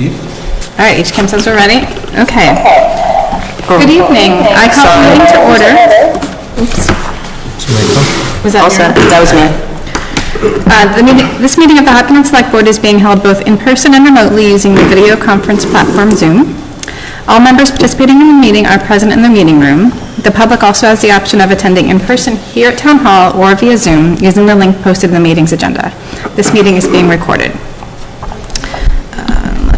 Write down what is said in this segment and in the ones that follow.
Steve? All right, each Kim says we're ready. Okay. Good evening. I call the meeting to order. Oops. Was that Also, that was me. This meeting of the Hopkins Select Board is being held both in person and remotely using the video conference platform Zoom. All members participating in the meeting are present in the meeting room. The public also has the option of attending in person here at Town Hall or via Zoom using the link posted in the meeting's agenda. This meeting is being recorded.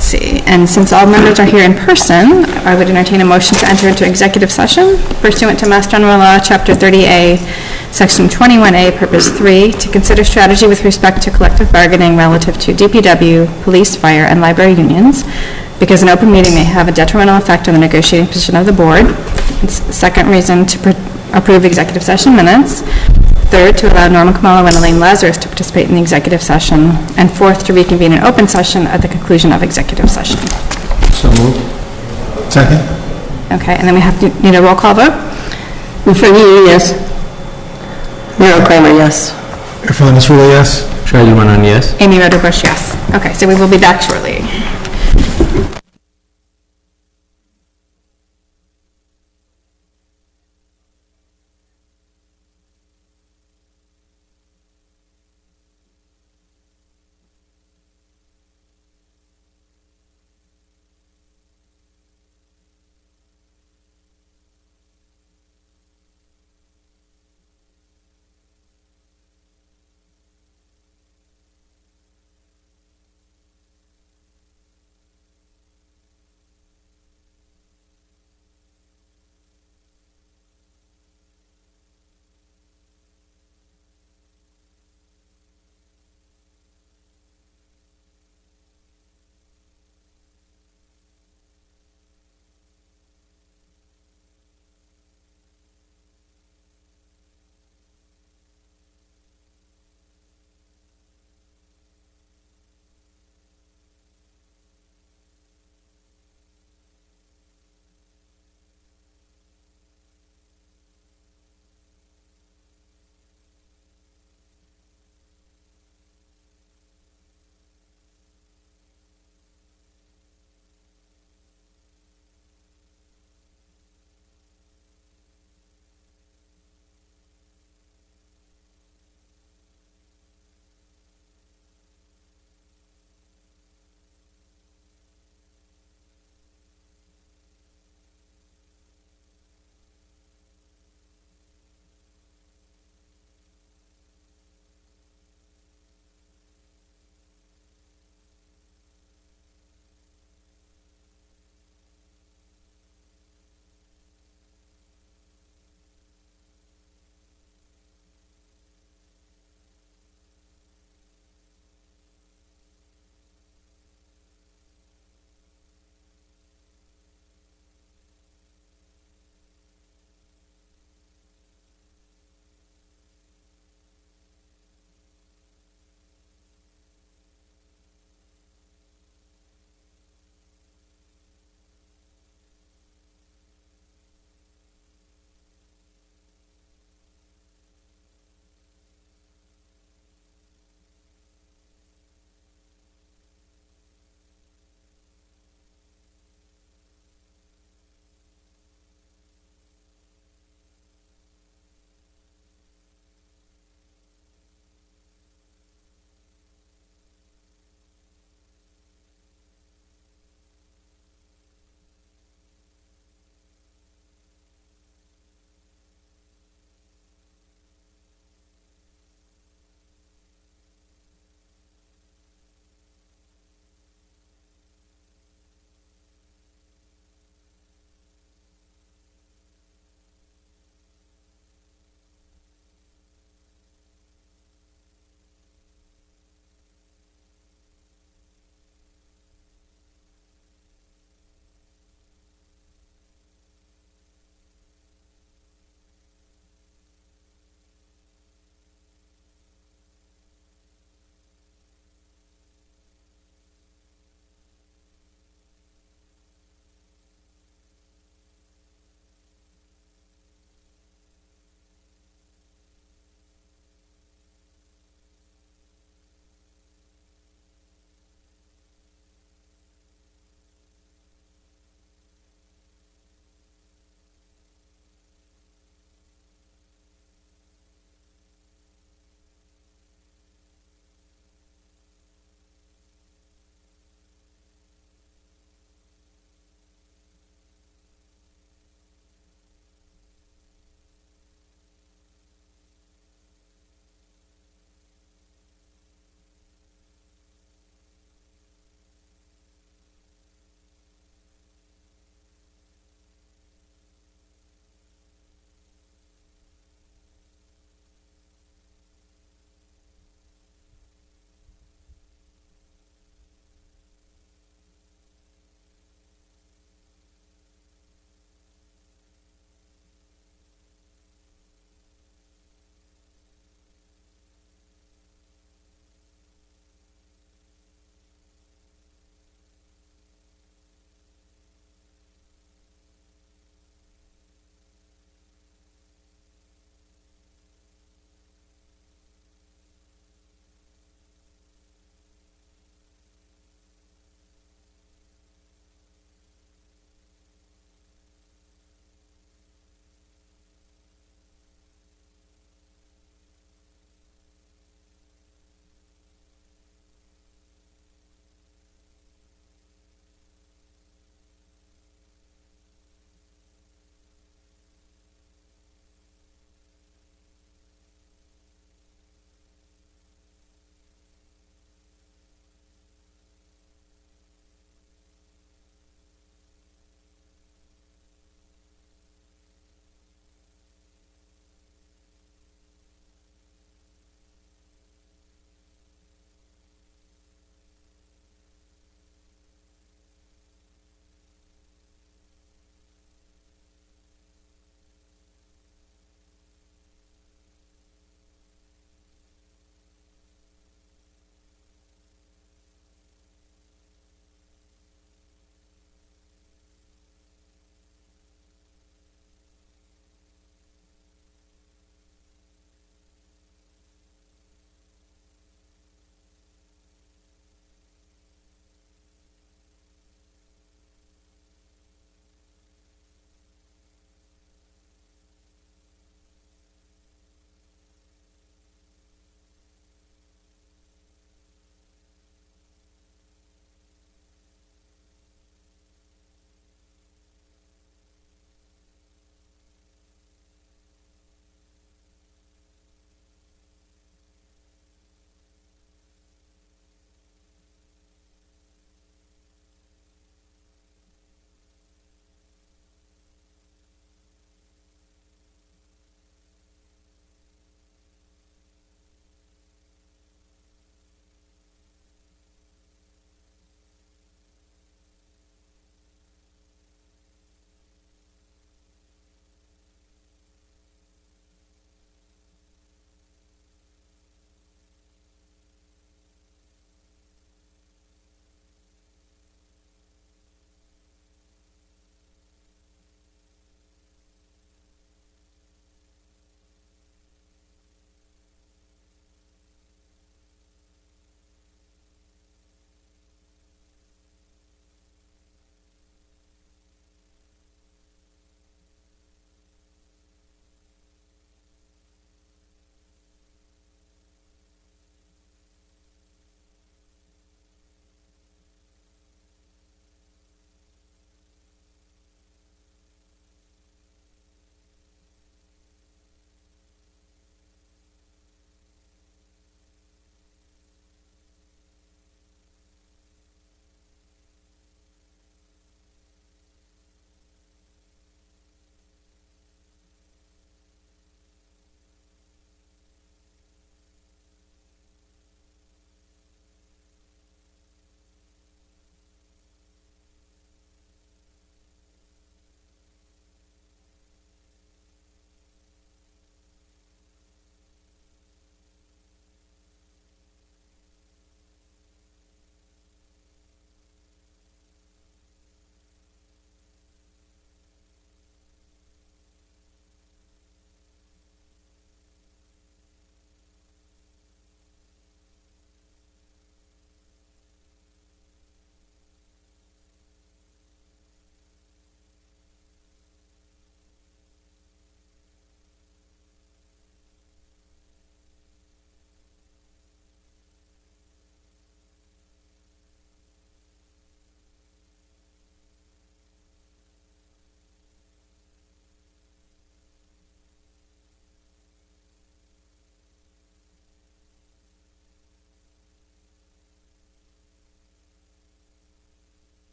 Let's see. And since all members are here in person, I would entertain a motion to enter into executive session pursuant to Mass General Law, Chapter 30A, Section 21A, Purpose 3, to consider strategy with respect to collective bargaining relative to DPW, police, fire, and library unions, because an open meeting may have a detrimental effect on the negotiating position of the board. Second reason, to approve executive session minutes. Third, to allow Norma Kamala and Elaine Lazarus to participate in the executive session. And fourth, to reconvene an open session at the conclusion of executive session. So moved. Second? Okay, and then we need a roll call vote. Ruffini, yes. Merrill Kramer, yes. Irfan Nasrullah, yes. Charlie Manon, yes. Amy Roderbush, yes. Okay, so we will be back shortly.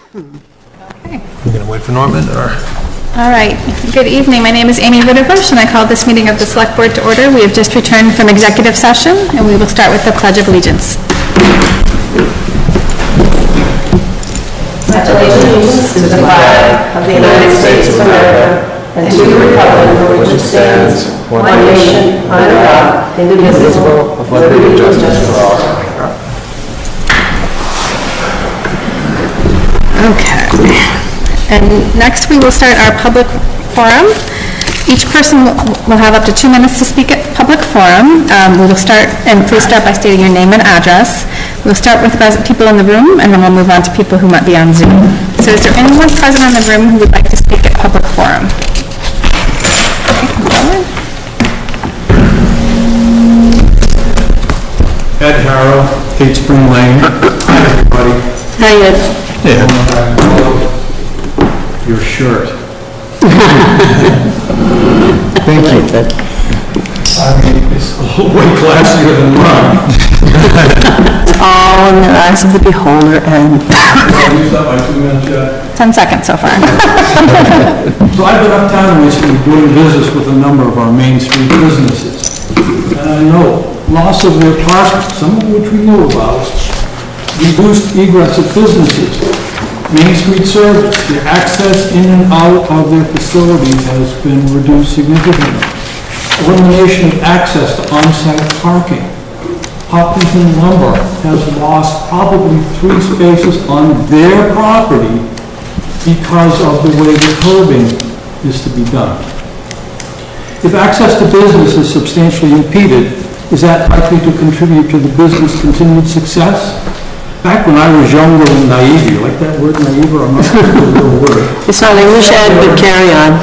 We're going to wait for Norman, or? All right. Good evening. My name is Amy Ritterbush, and I call this meeting of the Select Board to order. We have just returned from executive session, and we will start with the Pledge of Allegiance. Pledge allegiance to the flag of the United States of America and to the republic for which it stands, one nation, under God, indivisible, with liberty and justice for all. Okay. And next, we will start our public forum. Each person will have up to 2 minutes to speak at public forum. We will start, and please start by stating your name and address. We'll start with people in the room, and then we'll move on to people who might be on Zoom. So is there anyone present in the room who would like to speak at public forum? Ed Harrow, 8 Spring Lane. Hi, everybody. Hi, Ed. Yeah. Your shirt. Thank you. I mean, it's a little way classier than mine. All in the eyes of the beholder, and I used up my 2 minutes yet. 10 seconds so far. So I've been uptown recently doing business with a number of our Main Street businesses. And I know loss of their parking, some of which we know about, reduced egress of businesses, Main Street service, their access in and out of their facilities has been reduced significantly. Elimination of access to on-site parking. Hopkins Lumber has lost probably 3 spaces on their property because of the way the curbing is to be done. If access to business is substantially impeded, is that likely to contribute to the business' continued success? Back when I was younger and naive, you like that word naive, or I'm not sure if it's a real word. it's not English, Ed, but carry on.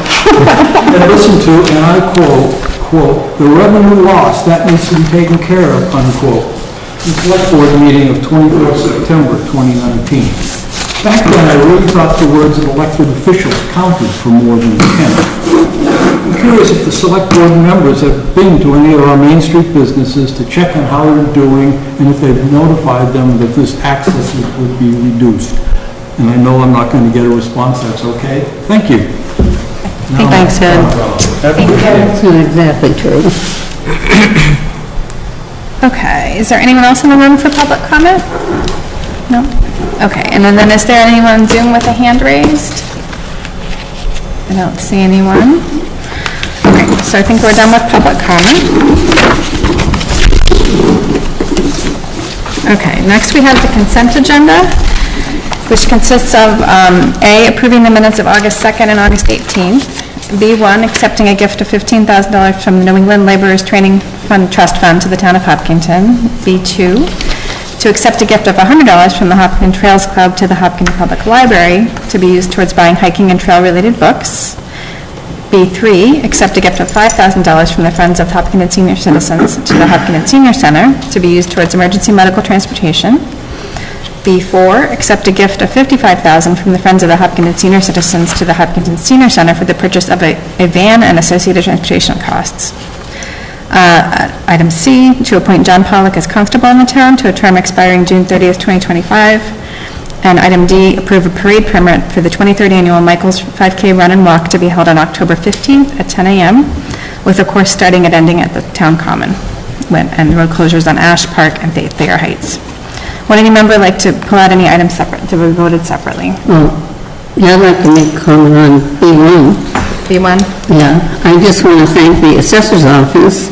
And listen to, and I quote, "the revenue loss, that needs to be taken care of," unquote. The select board meeting of 24 September 2019. Back then, I really thought the words of elected officials counted for more than 10. I'm curious if the select board members have been to any of our Main Street businesses to check on how they're doing and if they've notified them that this access would be reduced. And I know I'm not going to get a response, that's okay. Thank you. Thanks, Ed. That's not exactly true. Okay. Is there anyone else in the room for public comment? No? Okay. And then is there anyone on Zoom with a hand raised? I don't see anyone. Okay, so I think we're done with public comment. Okay, next we have the consent agenda, which consists of A, approving the minutes of August 2nd and August 18th, B1, accepting a gift of $15,000 from the New England Laborers Training Fund Trust Fund to the town of Hopkinton, B2, to accept a gift of $100 from the Hopkins Trails Club to the Hopkins Public Library to be used towards buying hiking and trail-related books. B3, accept a gift of $5,000 from the Friends of Hopkins Senior Citizens to the Hopkins Senior Center to be used towards emergency medical transportation. B4, accept a gift of $55,000 from the Friends of the Hopkins Senior Citizens to the Hopkins Senior Center for the purchase of a van and associated transportation costs. Item C, to appoint John Pollock as constable in the town to a term expiring June 30th, 2025. And item D, approve a parade permit for the 23rd annual Michael's 5K Run and Walk to be held on October 15th at 10 a.m. with a course starting and ending at the town common, and road closures on Ash Park and Thayer Heights. Would any member like to pull out any items separate, to be voted separately? Well, yeah, I'd like to make a comment on B1. B1? Yeah, I just want to thank the assessor's office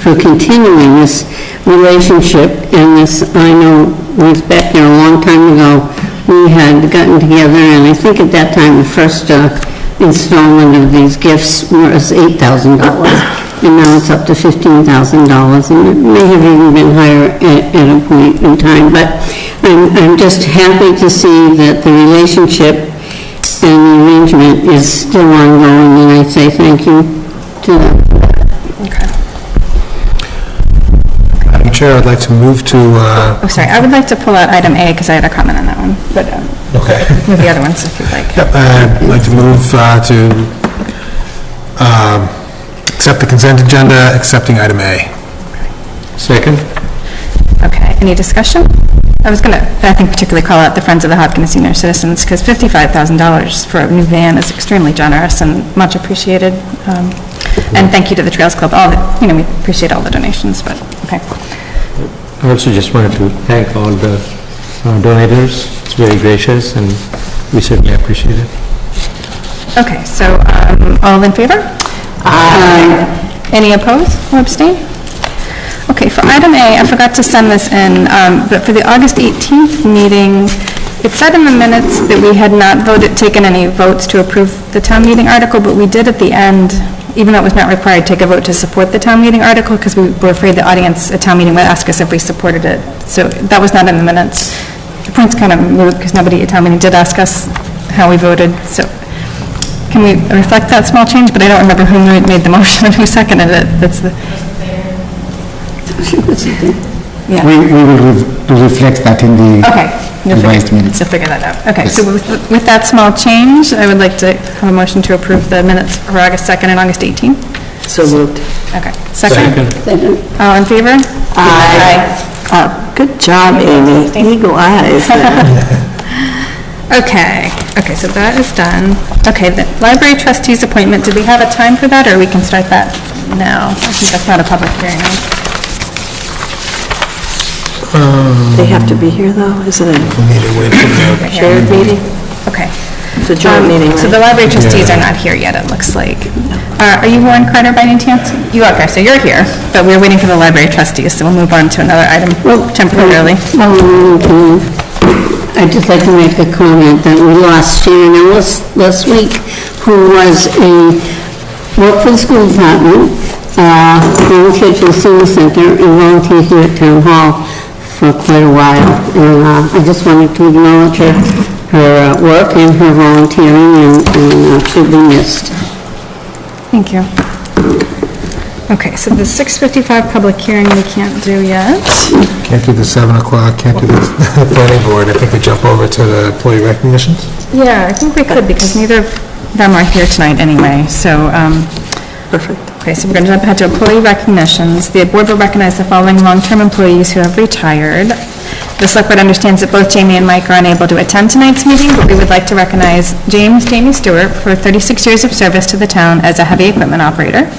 for continuing this relationship, and this, I know, was back there a long time ago, we had gotten together, and I think at that time, the first installment of these gifts was $8,000, and now it's up to $15,000, and it may have even been higher at a point in time, but I'm just happy to see that the relationship and the arrangement is still ongoing, and I say thank you to them. Okay. Madam Chair, I'd like to move to, Oh, sorry, I would like to pull out item A because I had a comment on that one, but okay. move the other ones if you'd like. Yep, I'd like to move to accept the consent agenda, accepting item A. Second? Okay, any discussion? I was gonna, I think particularly call out the Friends of the Hopkins Senior Citizens, because $55,000 for a new van is extremely generous and much appreciated. And thank you to the Trails Club, we appreciate all the donations, but, okay. I also just wanted to thank all the donators. It's very gracious, and we certainly appreciate it. Okay, so, all in favor? Aye. Any opposed or abstain? Okay, for item A, I forgot to send this in, but for the August 18th meeting, it said in the minutes that we had not taken any votes to approve the town meeting article, but we did at the end, even though it was not required, take a vote to support the town meeting article, because we were afraid the audience at town meeting would ask us if we supported it. So that was not in the minutes. The point's kind of moot, because nobody at town meeting did ask us how we voted, so can we reflect that small change? But I don't remember who made the motion and who seconded it. That's the... Yeah. We will reflect that in the Okay. revised minutes. So figure that out. Okay, so with that small change, I would like to have a motion to approve the minutes for August 2nd and August 18th. So moved. Okay. Second? Second. All in favor? Aye. Good job, Amy. Eagle eyes there. Okay, so that is done. Okay, the library trustees appointment, did we have a time for that, or we can start that now? I think that's not a public hearing. They have to be here, though, isn't it? We need to wait for the... Shared meeting? Okay. It's a joint meeting, So the right? library trustees are not here yet, it looks like. Are you Warren Carter by any chance? You are, okay, so you're here, but we're waiting for the library trustees, so we'll move on to another item temporarily. I'd just like to make a comment that we lost Sharon Ellis last week, who worked for the school department, volunteered for the senior center, and volunteered here at Town Hall for quite a while. And I just wanted to acknowledge her work and her volunteering, and she'll be missed. Thank you. Okay, so the 6:55 public hearing we can't do yet. Can't do the 7 o'clock, can't do the planning board. I think we jump over to the employee recognitions. Yeah, I think we could, because neither of them are here tonight anyway, so, Perfect. okay, so we're going to jump ahead to employee recognitions. The board will recognize the following long-term employees who have retired. The select board understands that both Jamie and Mike are unable to attend tonight's meeting, but we would like to recognize Jamie Stewart for 36 years of service to the town as a heavy equipment operator,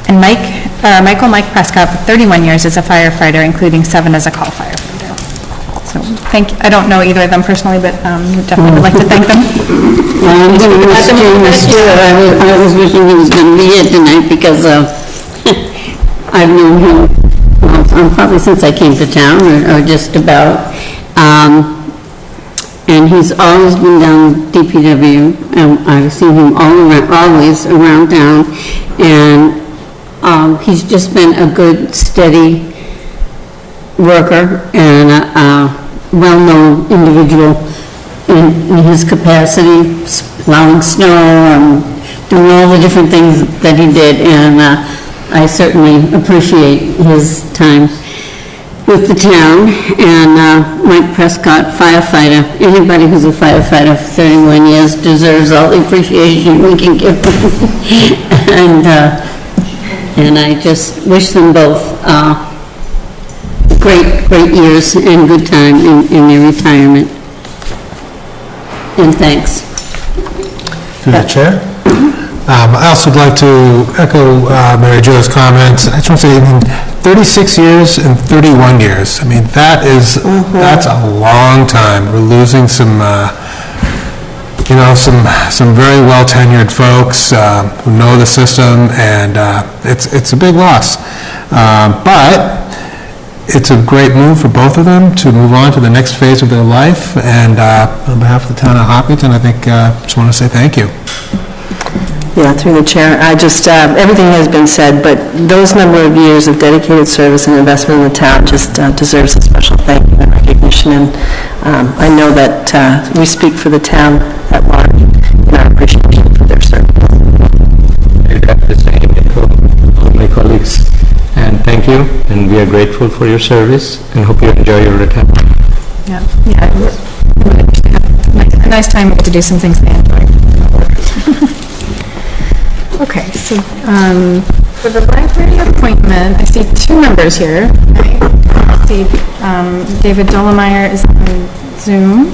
and Michael Mike Prescott for 31 years as a firefighter, including 7 as a call firefighter. So, I don't know either of them personally, but we definitely would like to thank them. I'm going to miss Jamie Stewart. I was wishing he was going to be here tonight because I've known him probably since I came to town, or just about. And he's always been down DPW, and I've seen him always around town, and he's just been a good, steady worker and a well-known individual in his capacity, plowing snow and doing all the different things that he did, and I certainly appreciate his time with the town. And Mike Prescott, firefighter. Anybody who's a firefighter for 31 years deserves all the appreciation we can give them. And I just wish them both great years and good time in their retirement. And thanks. Through the chair. I also would like to echo Mary Jo's comments. I just want to say, 36 years and 31 years. I mean, that's a long time. We're losing some very well-tenured folks who know the system, and it's a big loss. But it's a great move for both of them to move on to the next phase of their life, and on behalf of the town of Hopkins, I think just want to say thank you. Yeah, through the chair, I just, everything has been said, but those number of years of dedicated service and investment in the town just deserves a special thank you and recognition, and I know that we speak for the town at large in our appreciation for their service. I'd have to say echo all my colleagues, and thank you, and we are grateful for your service, and hope you enjoy your retirement. Yeah. A nice time to do some things they enjoy. Okay, so for the library appointment, I see 2 members here. See, David Dolomeyer is on Zoom.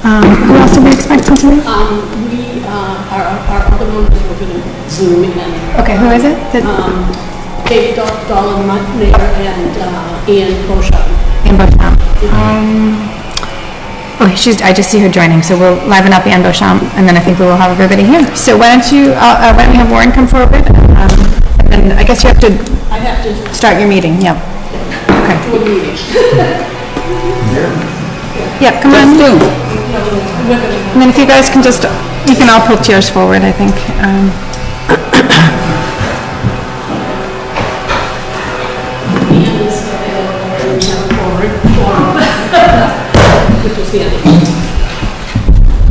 Who else are we expecting today? Our other members were going to Zoom in. Okay, who is it? David Dolomeyer and Ian Beauchamp. Anne Beauchamp. I just see her joining, so we'll liven up Anne Beauchamp, and then I think we will have everybody here. So why don't we have Warren come forward? And then I guess I have to start your meeting, yep. Okay. Do a meeting. Yep, come on. And then if you guys can you can all pull chairs forward, I think.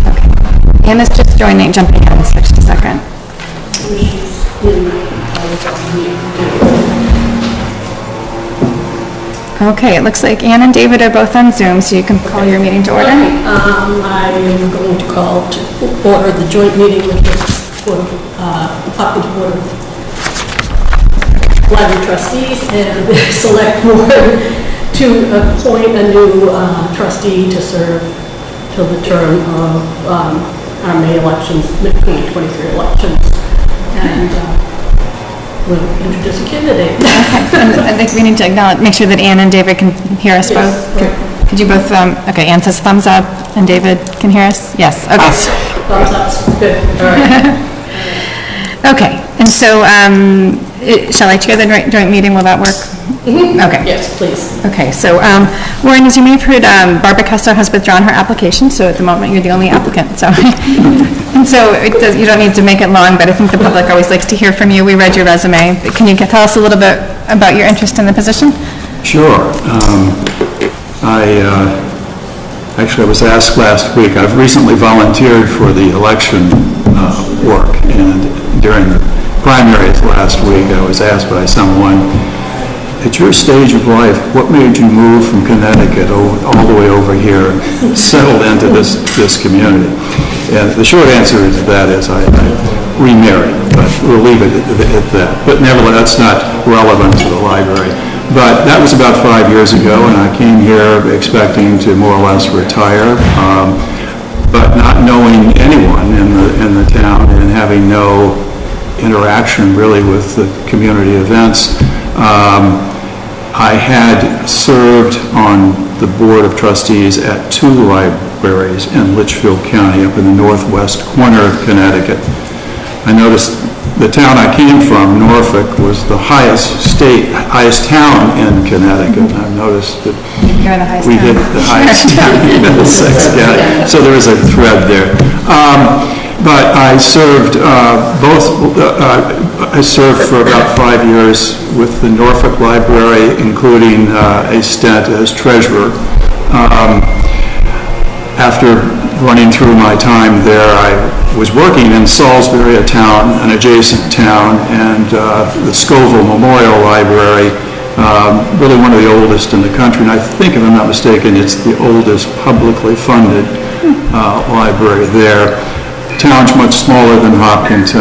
Okay. Anna's just jumping in just a second. Okay, it looks like Ann and David are both on Zoom, so you can call your meeting to order. I am going to call to order the joint meeting with the Hopkins Board of Library Trustees and the Select Board to appoint a new trustee to serve till the term of our May elections, the 2023 elections. And we'll introduce a candidate. Okay. I think we need to make sure that Ann and David can hear us both. Could you both, okay, Ann says thumbs up, and David can hear us? Yes, okay. Thumbs up, good, all right. Okay, and so, shall I chair the joint meeting, will that work? Okay. Yes, please. Okay, so, Warren, as you may have heard, Barbara Kessler has withdrawn her application, so at the moment you're the only applicant, so. And so, you don't need to make it long, but I think the public always likes to hear from you. We read your resume. Can you tell us a little bit about your interest in the position? Sure. Actually, I was asked last week, I've recently volunteered for the election work, and during the primaries last week, I was asked by someone, at your stage of life, what made you move from Connecticut all the way over here and settled into this community? And the short answer to that is I remarried, but we'll leave it at that. But nevertheless, that's not relevant to the library. But that was about 5 years ago, and I came here expecting to more or less retire, but not knowing anyone in the town and having no interaction really with the community events. I had served on the Board of Trustees at 2 libraries in Litchfield County up in the northwest corner of Connecticut. I noticed the town I came from, Norfolk, was the highest town in Connecticut. I've noticed that we hit the highest town in Middlesex County. So there is a thread there. But I served I served for about 5 years with the Norfolk Library, including a stint as treasurer. After running through my time there, I was working in Salisbury, an adjacent town, and the Scoville Memorial Library, really one of the oldest in the country, and I think, if I'm not mistaken, it's the oldest publicly funded library there. The town's much smaller than Hopkins.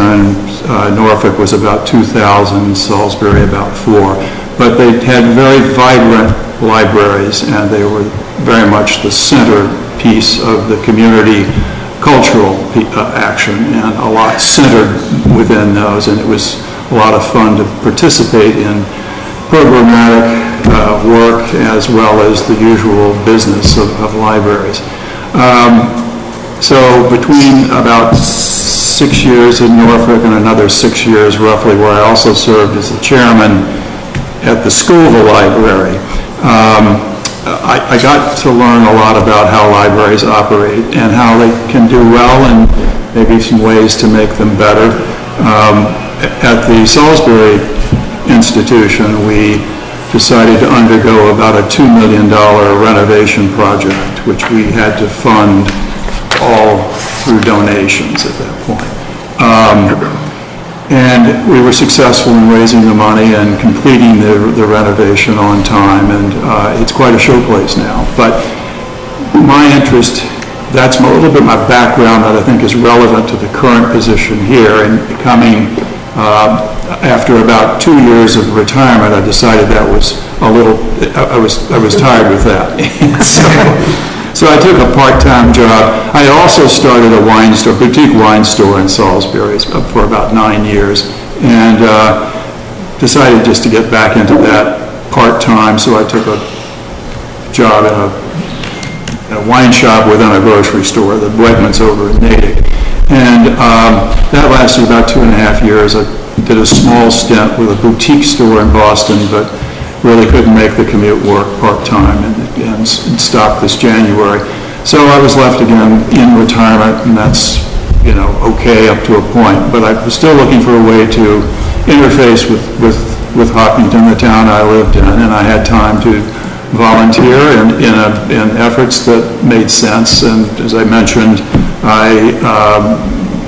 Norfolk was about 2,000, Salisbury about 4, but they had very vibrant libraries, and they were very much the centerpiece of the community cultural action, and a lot centered within those, and it was a lot of fun to participate in programmatic work as well as the usual business of libraries. So between about 6 years in Norfolk and another 6 years roughly, where I also served as the chairman at the Scoville Library, I got to learn a lot about how libraries operate and how they can do well and maybe some ways to make them better. At the Salisbury Institution, we decided to undergo about a $2 million renovation project, which we had to fund all through donations at that point. And we were successful in raising the money and completing the renovation on time, and it's quite a showplace now. But my interest, that's a little bit my background that I think is relevant to the current position here, and coming after about 2 years of retirement, I decided that was a little, I was tired with that. So I took a part-time job. I also started a wine store, boutique wine store in Salisbury for about 9 years, and decided just to get back into that part-time, so I took a job in a wine shop within a grocery store, the Wegmans over in Natick. And that lasted about 2.5 years. I did a small stint with a boutique store in Boston, but really couldn't make the commute work part-time and stopped this January. So I was left again in retirement, and that's, okay up to a point. But I was still looking for a way to interface with Hopkins, the town I lived in, and I had time to volunteer in efforts that made sense. And as I mentioned,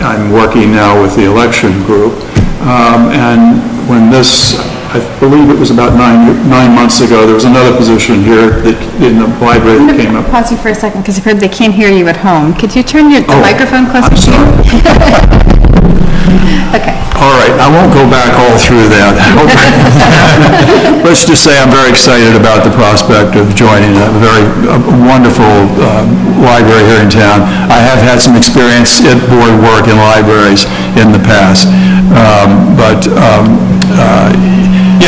I'm working now with the election group. And when this, I believe it was about nine months ago, there was another position here that in the library that came up. Pause you for a second, because I've heard they can't hear you at home. Could you turn the microphone closer to you? Okay. All right, I won't go back all through that. Let's just say I'm very excited about the prospect of joining a very wonderful library here in town. I have had some experience at board work in libraries in the past,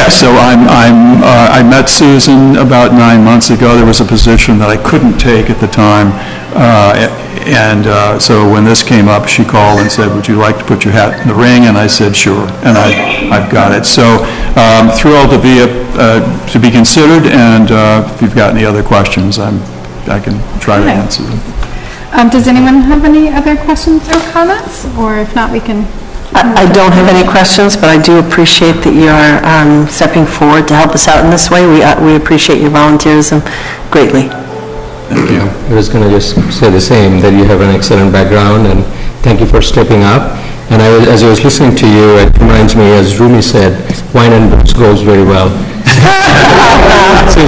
so I met Susan about 9 months ago. There was a position that I couldn't take at the time, so when this came up, she called and said, "Would you like to put your hat in the ring?" And I said, "Sure," and I've got it. So thrilled to be considered, and if you've got any other questions, I can try to answer them. Does anyone have any other questions or comments? Or if not, we can... I don't have any questions, but I do appreciate that you are stepping forward to help us out in this way. We appreciate your volunteerism greatly. Thank you. I was going to just say the same, that you have an excellent background, and thank you for stepping up. And as I was listening to you, it reminds me, as Rumi said, wine and books goes very well. So,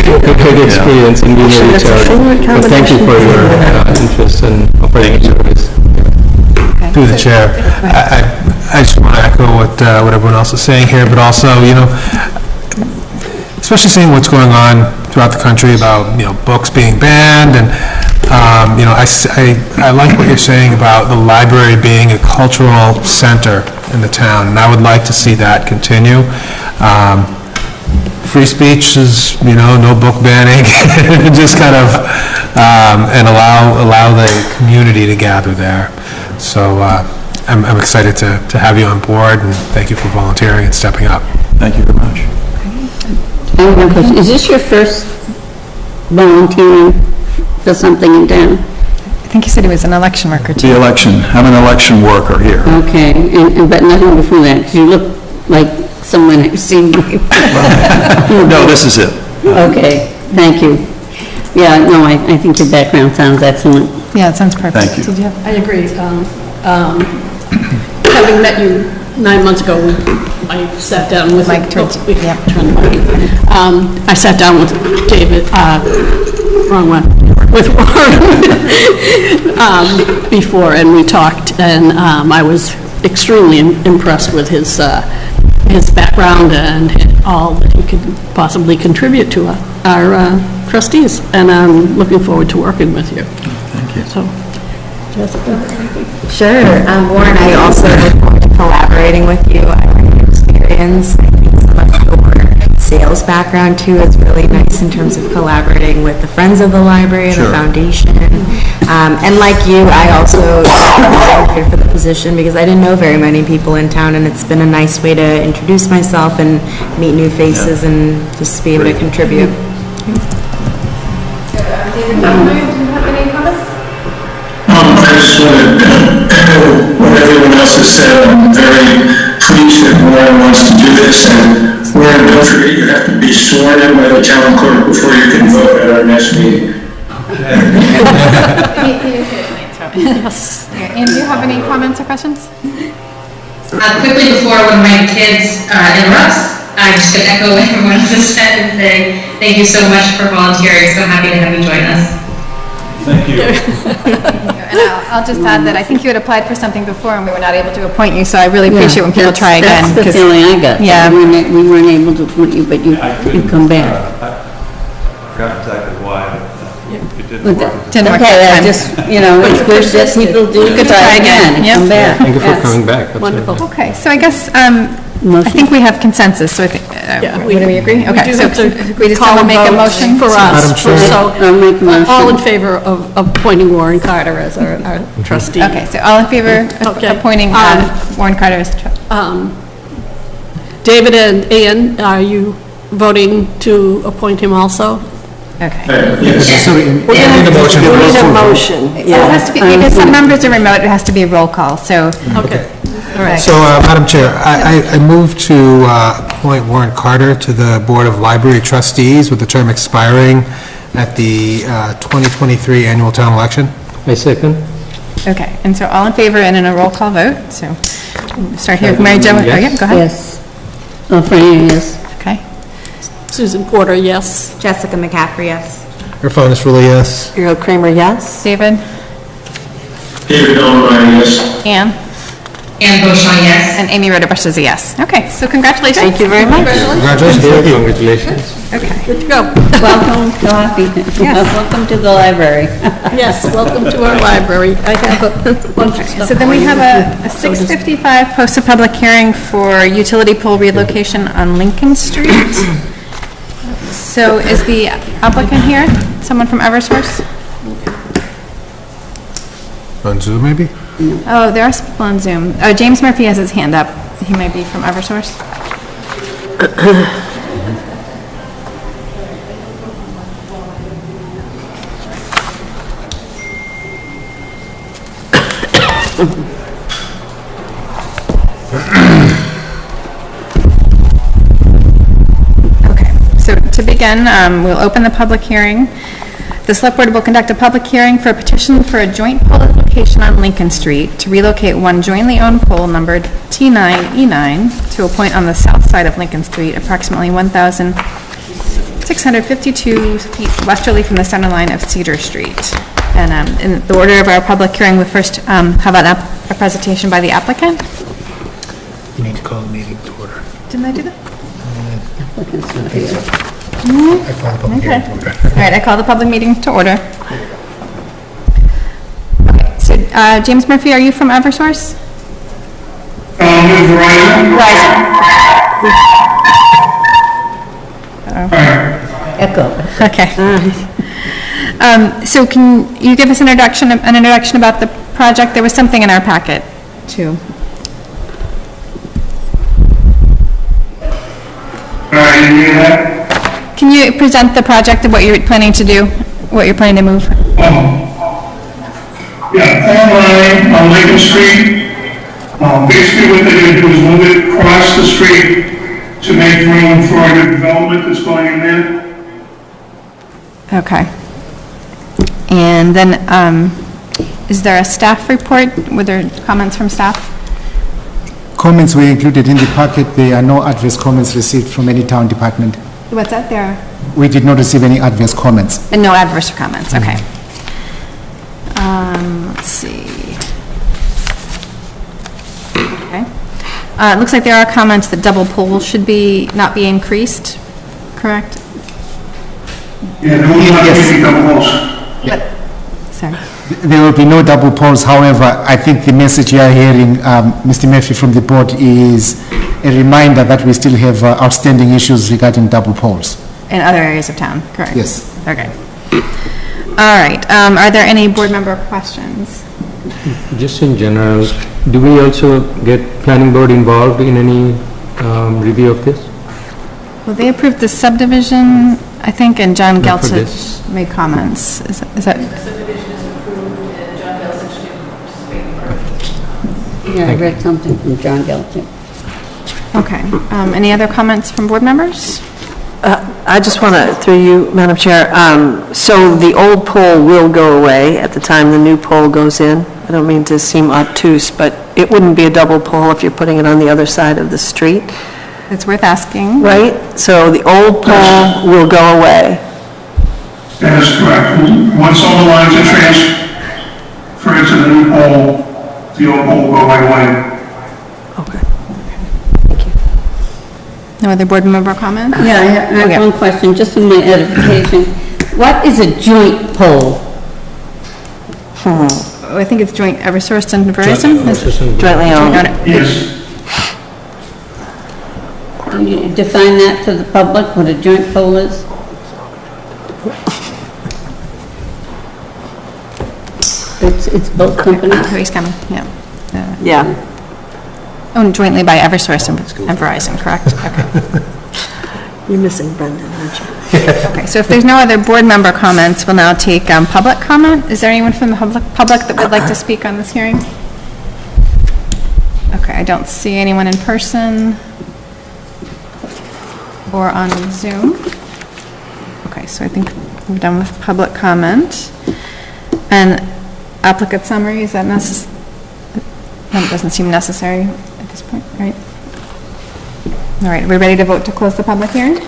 a great experience, and we know each other. But thank you for your interest in operating service. Through the chair, I just want to echo what everyone else is saying here, but also, especially seeing what's going on throughout the country about, books being banned, and, I like what you're saying about the library being a cultural center in the town, and I would like to see that continue. Free speech is, no book banning, just kind of, and allow the community to gather there. So I'm excited to have you on board, and thank you for volunteering and stepping up. Thank you very much. I have one question. Is this your first volunteering for something in town? I think you said he was an election worker, too. The election. I'm an election worker here. Okay, but nothing before that, because you look like someone I've seen. No, this is it. Okay, thank you. Yeah, no, I think your background sounds excellent. Yeah, it sounds perfect. Thank you. Did you have... I agree. Having met you 9 months ago, I sat down with... Mike, towards you. Yeah. Turn the mic. I sat down with David, wrong one, with Warren before, and we talked, and I was extremely impressed with his background and all that he could possibly contribute to our trustees, and I'm looking forward to working with you. Thank you. So, Jessica? Sure. Warren, I also look forward to collaborating with you. I like your experience. I think some of your sales background, too, is really nice in terms of collaborating with the Friends of the Library and the Foundation. And like you, I also volunteered for the position because I didn't know very many people in town, and it's been a nice way to introduce myself and meet new faces and just be able to contribute. David, do you have any comments? I just want to echo what everyone else has said. I'm very pleased that Warren wants to do this, and Warren, don't forget you have to be sworn in by the town clerk before you can vote at our next meeting. Yes. And do you have any comments or questions? Quickly before one of my kids interrupts, I'm just going to echo what everyone else has said and say thank you so much for volunteering. So happy to have you join us. Thank you. And I'll just add that I think you had applied for something before and we were not able to appoint you, so I really appreciate when people try again. That's the 'cause- feeling I got. Yeah. We weren't able to appoint you, but you come back. I forgot exactly why, but it didn't But work. Didn't work Okay, that I time. just, it's good that people do Good to try again, and yep. come back. Thank you for Yes. coming back. That's Wonderful. Okay, so I guess, I think we have consensus, so I think, Yeah, do we agree? We Okay, do so have to we just call want to make a vote motion? for Madam us. Chair? So, I'll make a motion. all in favor of appointing Warren Carter as our trustee. Okay, so all in favor of Okay. appointing Warren Carter as trustee? David and Ian, are you voting to appoint him also? Okay. Sorry, We need a motion. It has to be, because some members are remote, it has to be a roll call, so. Okay, all right. So, Madam Chair, I move to appoint Warren Carter to the Board of Library Trustees with the term expiring at the 2023 annual town election. I second. Okay, and so all in favor and in a roll call vote, so we'll start here with Mary Jo. Oh, yeah, go ahead. Yes. Oh, Franny, yes. Okay. Susan Porter, yes. Jessica McCaffrey, yes. Irfan Isrouli, yes. Earl Kramer, yes? David? David Owen, yes. Ann? Ann Bouchon, yes. And Amy Roderbush is a yes. Okay, so congratulations. Thank you very much. Congratulations. Congratulations. Okay. Good to go. Welcome to Hopkins. Welcome to the library. Yes, welcome to our library. I have a bunch of stuff. So then we for you. have a 6:55 posted public hearing for utility pole relocation on Lincoln Street. So is the applicant here? Someone from Eversource? On Zoom, maybe? Oh, there are some people on Zoom. Oh, James Murphy has his hand up. He might be from Eversource. Okay, so to begin, we'll open the public hearing. The Select Board will conduct a public hearing for a petition for a joint pole location on Lincoln Street to relocate one jointly owned pole numbered T9E9 to a point on the south side of Lincoln Street, approximately 1,652 feet westerly from the center line of Cedar Street. And in the order of our public hearing, we first have a presentation by the applicant. you need to call the meeting to order. Didn't I do that? I call the public Okay. hearing to order. All right, I call the public meeting to order. Okay, so James Murphy, are you from Eversource? Echo. Okay. So can you give us an introduction about the project? There was something in our packet, too. Can you present the project of what you're planning to do, what you're planning to move? Yeah, online on Lincoln Street, basically what they're gonna do is move it across the street to make room for a new development that's going in there. Okay. And then, is there a staff report? Were there comments from staff? Comments were included in the packet. There are no adverse comments received from any town department. What's that there? We did not receive any adverse comments. And no adverse comments, okay. Let's see. Okay. It looks like there are comments that double pole should not be increased, correct? Yeah, there will not be any double holes. Sorry. There will be no double polls. However, I think the message you are hearing, Mr. Murphy, from the board is a reminder that we still have outstanding issues regarding double polls. In other areas of town, correct? Yes. Okay. All right. Are there any board member questions? Just in general, do we also get planning board involved in any review of this? Well, they approved the subdivision, I think, and John Not for this. Geltich made comments. Is that? Yeah, I read something from John Gelton. Okay. Any other comments from board members? I just want to, through you, Madam Chair, so the old pole will go away at the time the new pole goes in? I don't mean to seem obtuse, but it wouldn't be a double pole if you're putting it on the other side of the street, It's worth asking. right? So the old pole will go away? That is correct. Once all the lines are transferred to the new pole, the old pole will go right away. No other board member comments? Yeah, I have one question, just for my edification. What is a joint pole? I think it's joint Eversource and Verizon? Jointly owned. Yes. Can you define that to the public, what a joint pole is? It's both companies? Oh, he's coming, yeah. Yeah. Owned jointly by Eversource and Verizon, correct? Okay. You're missing Brendan, aren't you? Okay, so if there's no other board member comments, we'll now take public comment. Is there anyone from the public that would like to speak on this hearing? Okay, I don't see anyone in person or on Zoom. Okay, so I think we're done with public comment. And applicant summary, is that necessary? That doesn't seem necessary at this point, right? All right, are we ready to vote to close the public hearing?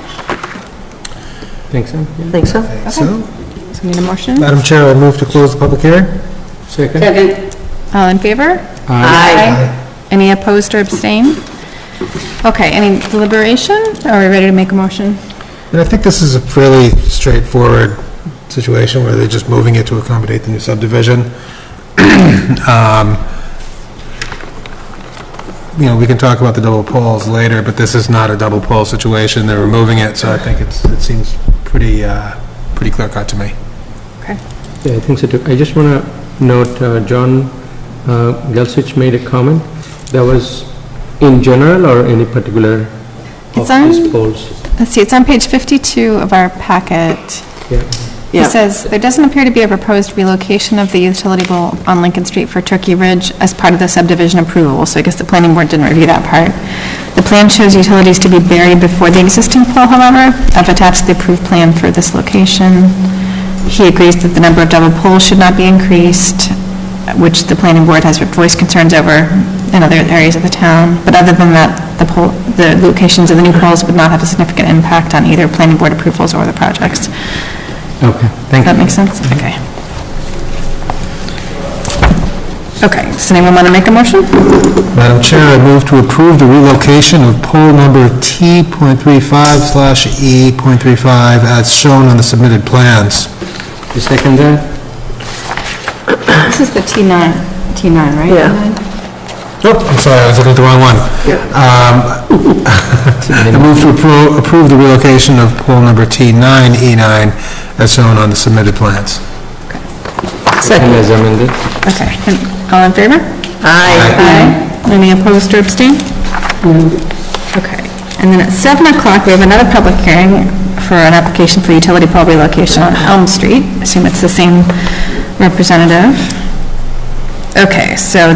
Think so? Think so? Okay. So we need a motion? Madam Chair, I move to close the public hearing. Second? Second. All in favor? Aye. Any opposed or abstain? Okay, any deliberation? Are we ready to make a motion? And I think this is a fairly straightforward situation where they're just moving it to accommodate the new subdivision. You know, we can talk about the double poles later, but this is not a double pole situation. They're removing it, so I think it seems pretty clear cut to me. Okay. Yeah, I think so too. I just want to note, John Gelsich made a comment that was in general or any particular It's of on- these poles? Let's see, it's on page 52 of our packet. Yeah. It says, "There doesn't appear to be a proposed relocation of the utility pole on Lincoln Street for Turkey Ridge as part of the subdivision approval," so I guess the planning board didn't review that part. "The plan shows utilities to be buried before the existing pole, however. I've attached the approved plan for this location." He agrees that the number of double poles should not be increased, which the planning board has voiced concerns over in other areas of the town. But other than that, the locations of the new poles would not have a significant impact on either planning board approvals or the projects. Okay, thank you. That makes sense? Okay. Okay, does anyone want to make a motion? Madam Chair, I move to approve the relocation of pole number T.35/E.35 as shown on the submitted plans. You second that? This is the T9, right? Yeah. Oh, I'm sorry, I was looking at the wrong one. I move to approve the relocation of pole number T9E9 as shown on the submitted plans. Second as amended. Okay, and all in favor? Aye. Any opposed or abstain? Okay, and then at 7 o'clock, we have another public hearing for an application for utility pole relocation on Elm Street. I assume it's the same representative. Okay, so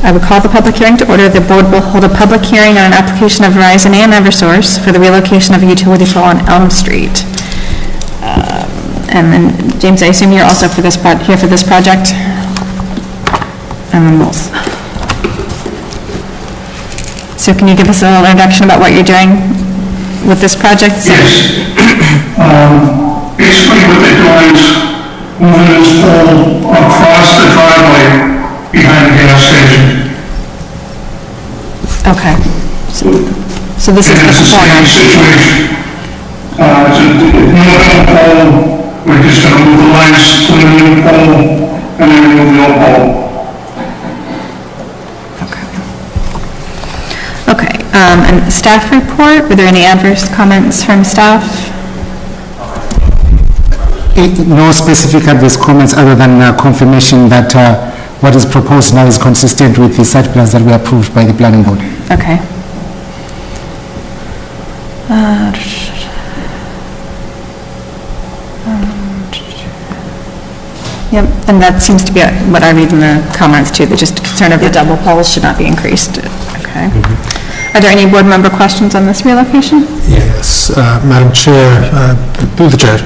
I would call the public hearing to order. The board will hold a public hearing on an application of Verizon and Eversource for the relocation of a utility pole on Elm Street. And then, James, I assume you're also for this here for this project? And then we'll... So can you give us a little introduction about what you're doing with this project? Yes. Basically what they're doing is moving this pole across the driveway behind the gas station. Okay. So this is And the it's the same corner. situation. It's a new pole, we're just gonna move the lines to the new pole and then remove the old pole. Okay, and staff report, were there any adverse comments from staff? No specific adverse comments other than confirmation that what is proposed now is consistent with the site plans that were approved by the planning board. Okay. Yep, and that seems to be what I read in the comments too, that just concern of the double poles should not be increased. Okay. Are there any board member questions on this relocation? Yes, Madam Chair, through the chair.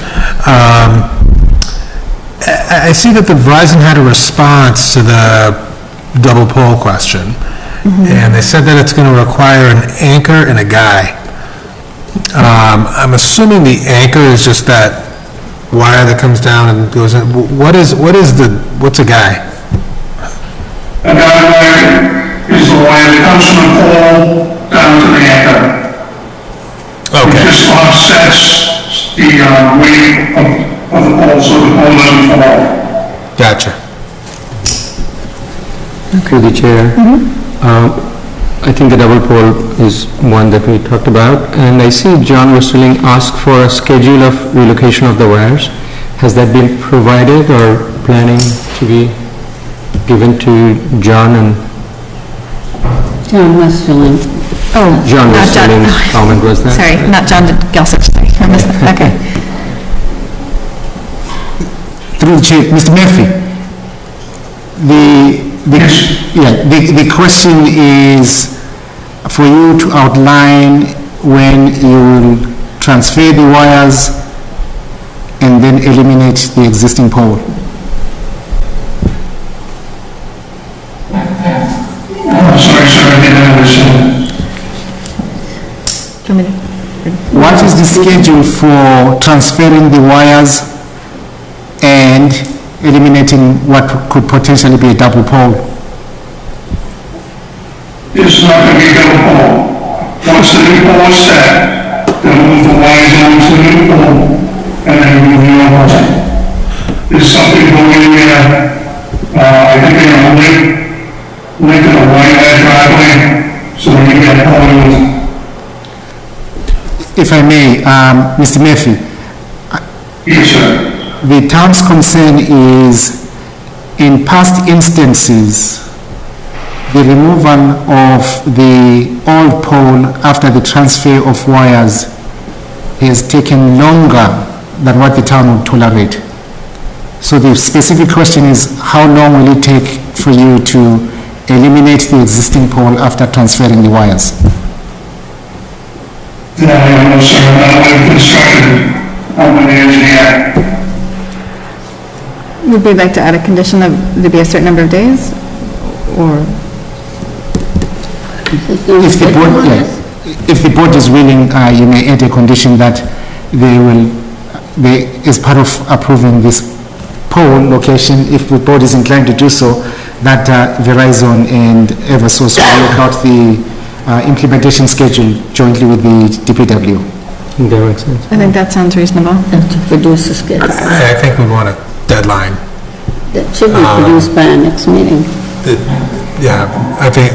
I see that the Verizon had a response to the double pole question, and they said that it's going to require an anchor and a guy. I'm assuming the anchor is just that wire that comes down and goes in, what's a guy? A guy wire is the wire that comes from the pole down to the anchor. Okay. It just offsets the weight of the pole so the pole doesn't fall. Gotcha. Through the chair. I think the double pole is one that we talked about, and I see John Westerling asked for a schedule of relocation of the wires. Has that been provided or planning to be given to John and? John Westerling. Oh, John not John. Westerling's comment was that? Sorry, not John Gelsich, sorry, I missed that, okay. Through the chair, Mr. Murphy, the question is for you to outline when you will transfer the wires and then eliminate the existing pole. Sorry, I didn't understand. What is the schedule for transferring the wires and eliminating what could potentially be a double pole? It's not going to be a double pole. Once the new pole is set, they'll move the wires onto the new pole and then move the old one. There's something going in there, I think they're going to link to the wire that driveway, so when you get home. If I may, Mr. Murphy, Yes, sir. the town's concern is, in past instances, the removal of the old pole after the transfer of wires has taken longer than what the town would tolerate. So the specific question is, how long will it take for you to eliminate the existing pole after transferring the wires? That I don't know, sir, I'm not like construction, I'm an engineer. Would we like to add a condition of there be a certain number of days, or? If the board is willing, you may add a condition that as part of approving this pole location, if the board is inclined to do so, that Verizon and Eversource will work out the implementation schedule jointly with the DPW. That makes sense. I think that sounds reasonable. And to produce a schedule. I think we'd want a deadline. That should be produced by our next meeting. Yeah, I think,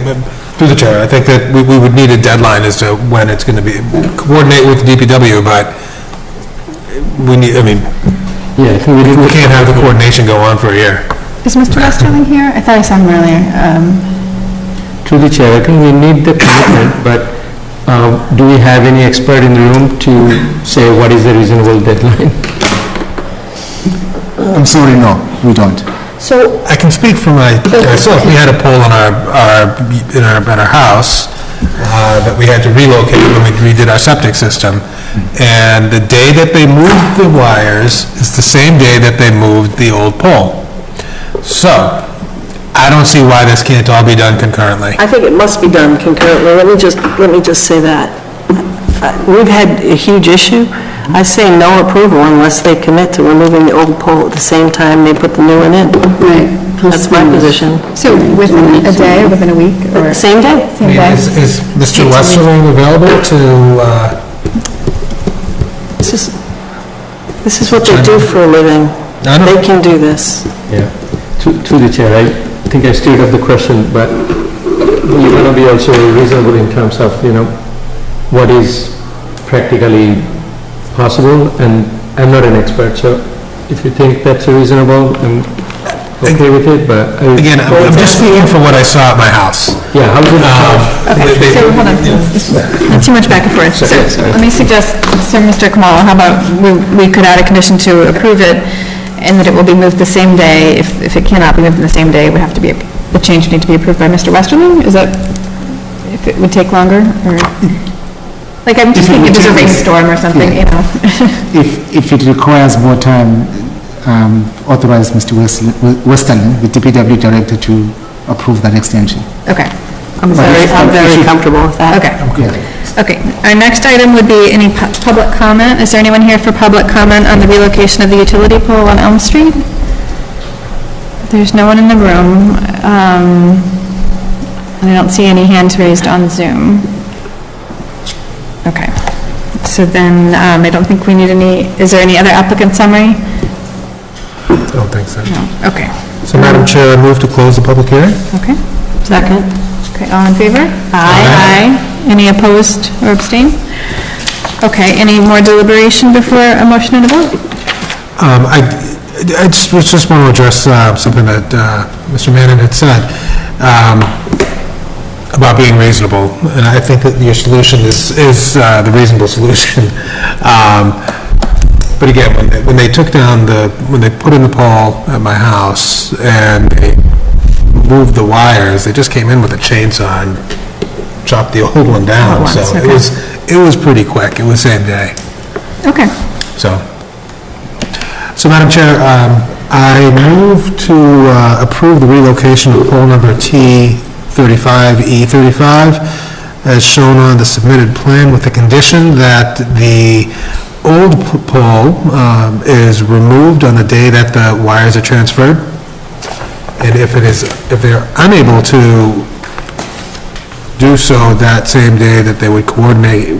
through the chair, I think that we would need a deadline as to when it's going to be, coordinate with the DPW, but we need, I mean, Yeah, I think we can't have the coordination go on for a year. Is Mr. Westerling here? I thought I saw him earlier. Through the chair, I think we need the commitment, but do we have any expert in the room to say what is the reasonable deadline? I'm sorry, no, we don't. So, I can speak for myself. We had a pole in our house that we had to relocate when we redid our septic system. And the day that they moved the wires is the same day that they moved the old pole. So, I don't see why this can't all be done concurrently. I think it must be done concurrently. Let me just say that. We've had a huge issue. I say no approval unless they commit to removing the old pole at the same time they put the new one in. right. That's my position. So within a day, or within a week, or? Same day. Same day? Is Mr. Westerling available to, This is what they do for a living. I don't- They can do this. Yeah. Through the chair, I think I stirred up the question, but we want to be also reasonable in terms of, what is practically possible, and I'm not an expert, so if you think that's reasonable, I'm okay with it, but... again, I'm just speaking for what I saw at my house. Yeah, how is it? So, hold on, not too much back and forth. So, let me suggest, Mr. Kamala, how about we could add a condition to approve it, and that it will be moved the same day. If it cannot be moved in the same day, it would have to be, the change would need to be approved by Mr. Westerling? Is that, if it would take longer, or? Like, I'm just thinking if there's a rainstorm or something, If it requires more time, authorize Mr. Westerling, the DPW director, to approve that extension. Okay. I'm very comfortable with that. Okay. Okay, our next item would be any public comment. Is there anyone here for public comment on the relocation of the utility pole on Elm Street? There's no one in the room. And I don't see any hands raised on Zoom. Okay, so then I don't think we need any, is there any other applicant summary? I don't think so. No, okay. So, Madam Chair, I move to close the public hearing. Okay. Second. Okay, all in favor? Aye. Any opposed or abstain? Okay, any more deliberation before a motion and a vote? I just want to address something that Mr. Manning had said about being reasonable, and I think that your solution is the reasonable solution. But again, when they took down when they put in the pole at my house and they moved the wires, they just came in with a chainsaw and chopped the old one down. So it was pretty quick. It was same day. Okay. So Madam Chair, I move to approve the relocation of pole number T35E35 as shown on the submitted plan with the condition that the old pole is removed on the day that the wires are transferred. And if they're unable to do so that same day, that they would coordinate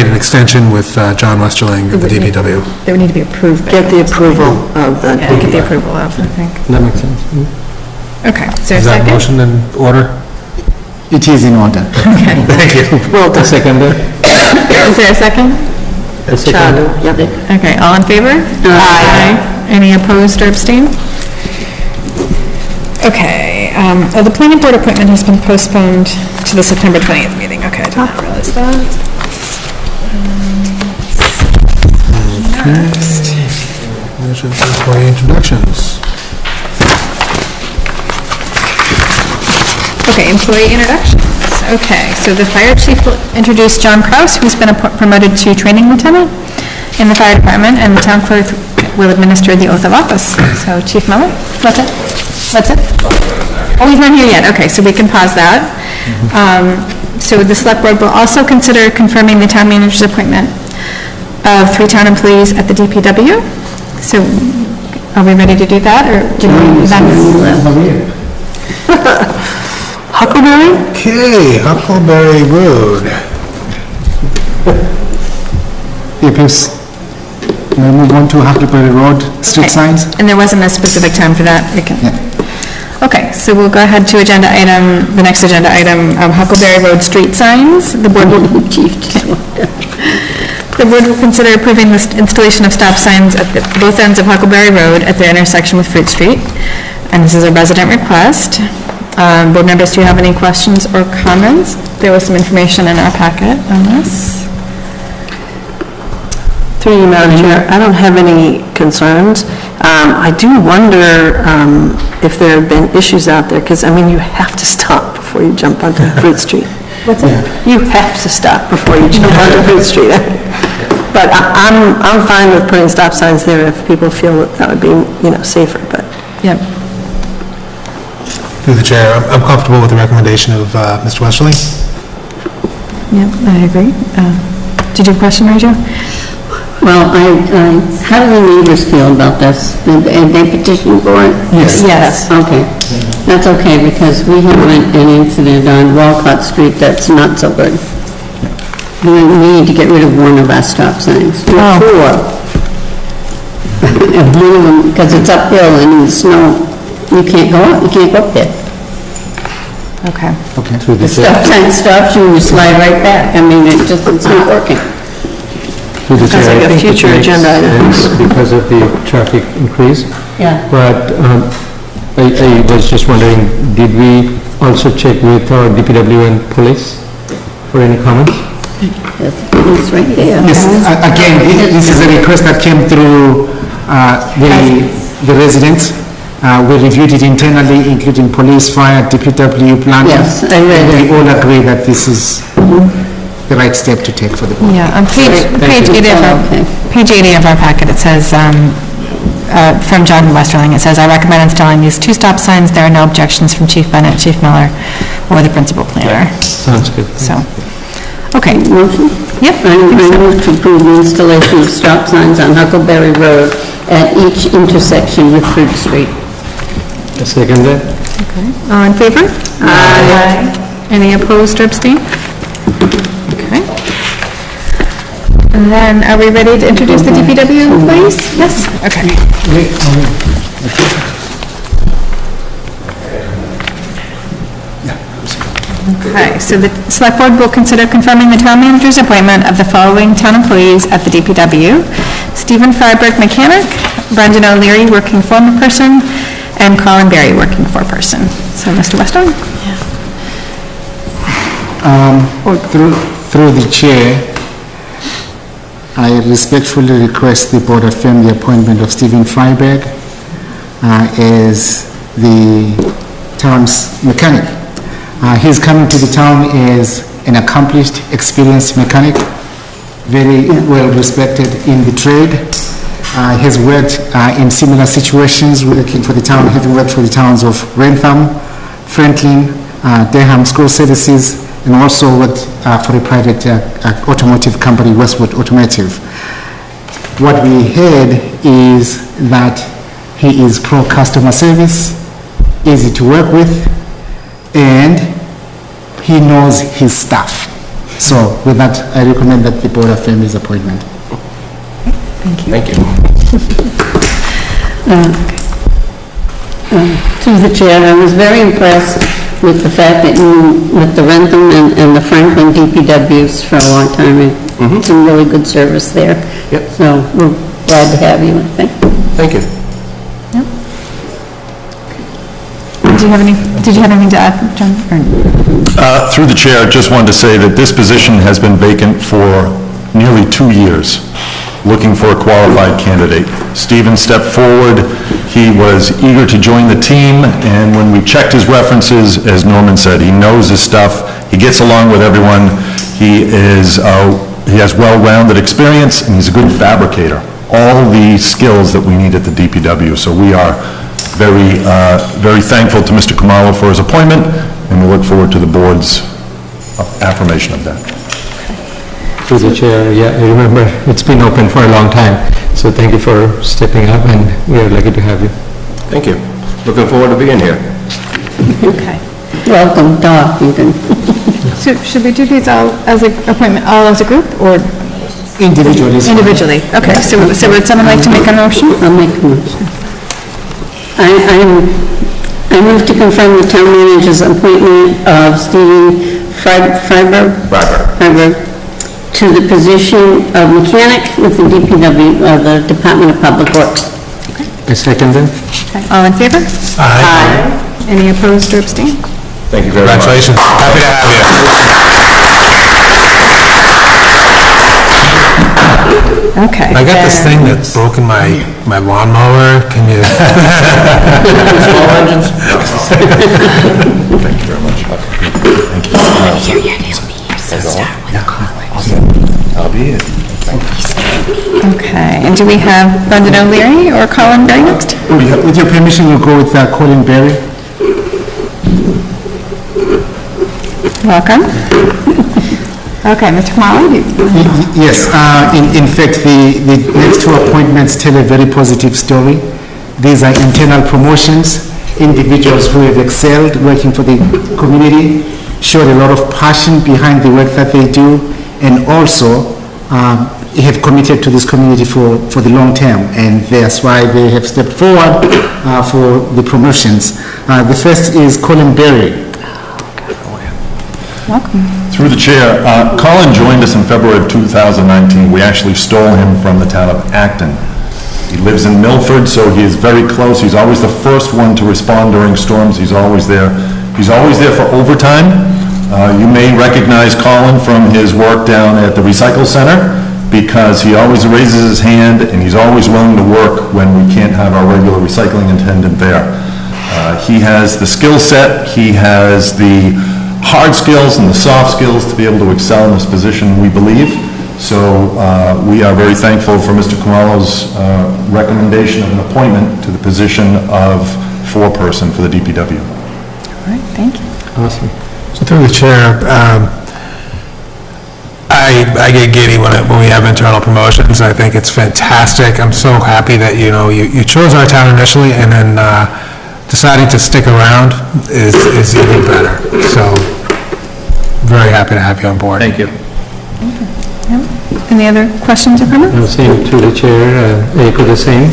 an extension with John Westerling of the DPW. They would need to be approved. Get the approval of the... Yeah, get the approval of, I think. That makes sense. Okay, is there a Is that second? motion in order? It is in order. Thank you. Well done. Seconder? Is there a second? Chad, yep. Okay, all in favor? Aye. Any opposed or abstain? Okay, the planning board appointment has been postponed to the September 20th meeting. Okay, I did not realize that. Next. Employee introductions. Okay, employee introductions. Okay, so the fire chief will introduce John Krause, who's been promoted to training lieutenant in the fire department, and the town clerk will administer the oath of office. So Chief Miller, that's it? That's it? Oh, he's not here yet. Okay, so we can pause that. So the select board will also consider confirming the town manager's appointment of 3 town employees at the DPW. So are we ready to do that, or do we? Huckleberry? Okay, Huckleberry Road. Yes, we move on to Huckleberry Road, street signs. And there wasn't a specific time for that? We can. Okay, so we'll go ahead to the next agenda item, Huckleberry Road street signs. The board will consider approving the installation of stop signs at both ends of Huckleberry Road at their intersection with Fruit Street. And this is a resident request. Board members, do you have any questions or comments? There was some information in our packet on this. Through you, Madam Chair, I don't have any concerns. I do wonder if there have been issues out there, because, I mean, you have to stop before you jump onto Fruit Street. What's that? You have to stop before you jump onto Fruit Street. But I'm fine with putting stop signs there if people feel that would be, safer, but... Yep. Through the chair, I'm comfortable with the recommendation of Mr. Westerling. Yep, I agree. Did you have a question, Mary Jo? Well, how do the neighbors feel about this? Did they petition for it? Yes. Okay. That's okay, because we have an incident on Walcott Street that's not so good. We need to get rid of one of our stop signs. Four. And one of them, because it's uphill and in the snow, you can't go up there. Okay. Through the The stop sign stops you and you slide right back. I mean, it's not working. Through the Sounds chair, like a I think it future makes agenda item. sense because of the traffic increase. Yeah. But I was just wondering, did we also check with our DPW and police for any comments? It's right there. Yes, again, this is a request that came through the residents. We reviewed it internally, including police, fire, DPW, planning. Yes, I read it. We all agree that this is the right step to take for the board. Yeah, on page 80 of our packet, it says, from John Westerling. It says, "I recommend installing these 2 stop signs. There are no objections from Chief Bennett, Chief Miller, or the principal planner." Sounds good. So, okay. Motion? Yep. I move to approve the installation of stop signs on Huckleberry Road at each intersection with Fruit Street. I second that. All in favor? Aye. Any opposed or abstain? Okay. And then, are we ready to introduce the DPW employees? Yes? Okay. Okay, so the select board will consider confirming the town manager's appointment of the following town employees at the DPW: Stephen Freiberg, mechanic; Brendan O'Leary, working foreperson; and Colin Berry, working foreperson. So, Mr. Weston? Through the chair, I respectfully request the board affirm the appointment of Stephen Freiberg as the town's mechanic. He's coming to the town as an accomplished, experienced mechanic, very well respected in the trade. Has worked in similar situations, working for the town, having worked for the towns of Rentham, Franklin, Durham School Services, and also worked for a private automotive company, Westwood Automotive. What we heard is that he is pro-customer service, easy to work with, and he knows his stuff. So with that, I recommend that the board affirm his appointment. Thank you. Through the chair, I was very impressed with the fact that you, with the Rentham and the Franklin DPWs for a long time, and some really good service there. Yep. So we're glad to have you, I think. Thank you. Did you have anything to add, John? Through the chair, just wanted to say that this position has been vacant for nearly 2 years, looking for a qualified candidate. Stephen stepped forward. He was eager to join the team, and when we checked his references, as Norman said, he knows his stuff. He gets along with everyone. He has well-rounded experience, and he's a good fabricator. All the skills that we need at the DPW. So we are very thankful to Mr. Khumalo for his appointment, and we look forward to the board's affirmation of that. Through the chair, yeah, I remember it's been open for a long time, so thank you for stepping up, and we are lucky to have you. Thank you. Looking forward to being here. Okay. Welcome, Doc. You can. So should we do these all as an appointment, all as a group, or? Individually. Individually, okay. So would someone like to make a motion? I'll make a motion. I move to confirm the town manager's appointment of Stephen Freiberg to the position of mechanic with the DPW, the Department of Public Works. I second that. Okay. All in favor? Aye. Any opposed or abstained? Thank you very much. Congratulations. Happy to have you. Okay. I got this thing that's broken my lawnmower. Can you? Small engines? Thank you very much. Thank you. I'll be here. Okay, and do we have Brendan O'Leary or Colin Berry next? With your permission, we'll go with Colin Berry. Welcome. Okay, Mr. Khumalo? Yes, in fact, the next 2 appointments tell a very positive story. These are internal promotions, individuals who have excelled working for the community, showed a lot of passion behind the work that they do, and also have committed to this community for the long term, and that's why they have stepped forward for the promotions. The first is Colin Berry. Welcome. Through the chair, Colin joined us in February of 2019. We actually stole him from the town of Acton. He lives in Milford, so he is very close. He's always the first one to respond during storms. He's always there. He's always there for overtime. You may recognize Colin from his work down at the Recycle Center, because he always raises his hand, and he's always willing to work when we can't have our regular recycling attendant there. He has the skill set. He has the hard skills and the soft skills to be able to excel in this position, we believe. So we are very thankful for Mr. Comello's recommendation of an appointment to the position of foreperson for the DPW. All right, thank you. Awesome. So through the chair, I get giddy when we have internal promotions. I think it's fantastic. I'm so happy that, you chose our town initially, and then deciding to stick around is even better. So, very happy to have you on board. Thank you. Any other questions or comments? I'm saying through the chair, echo the same.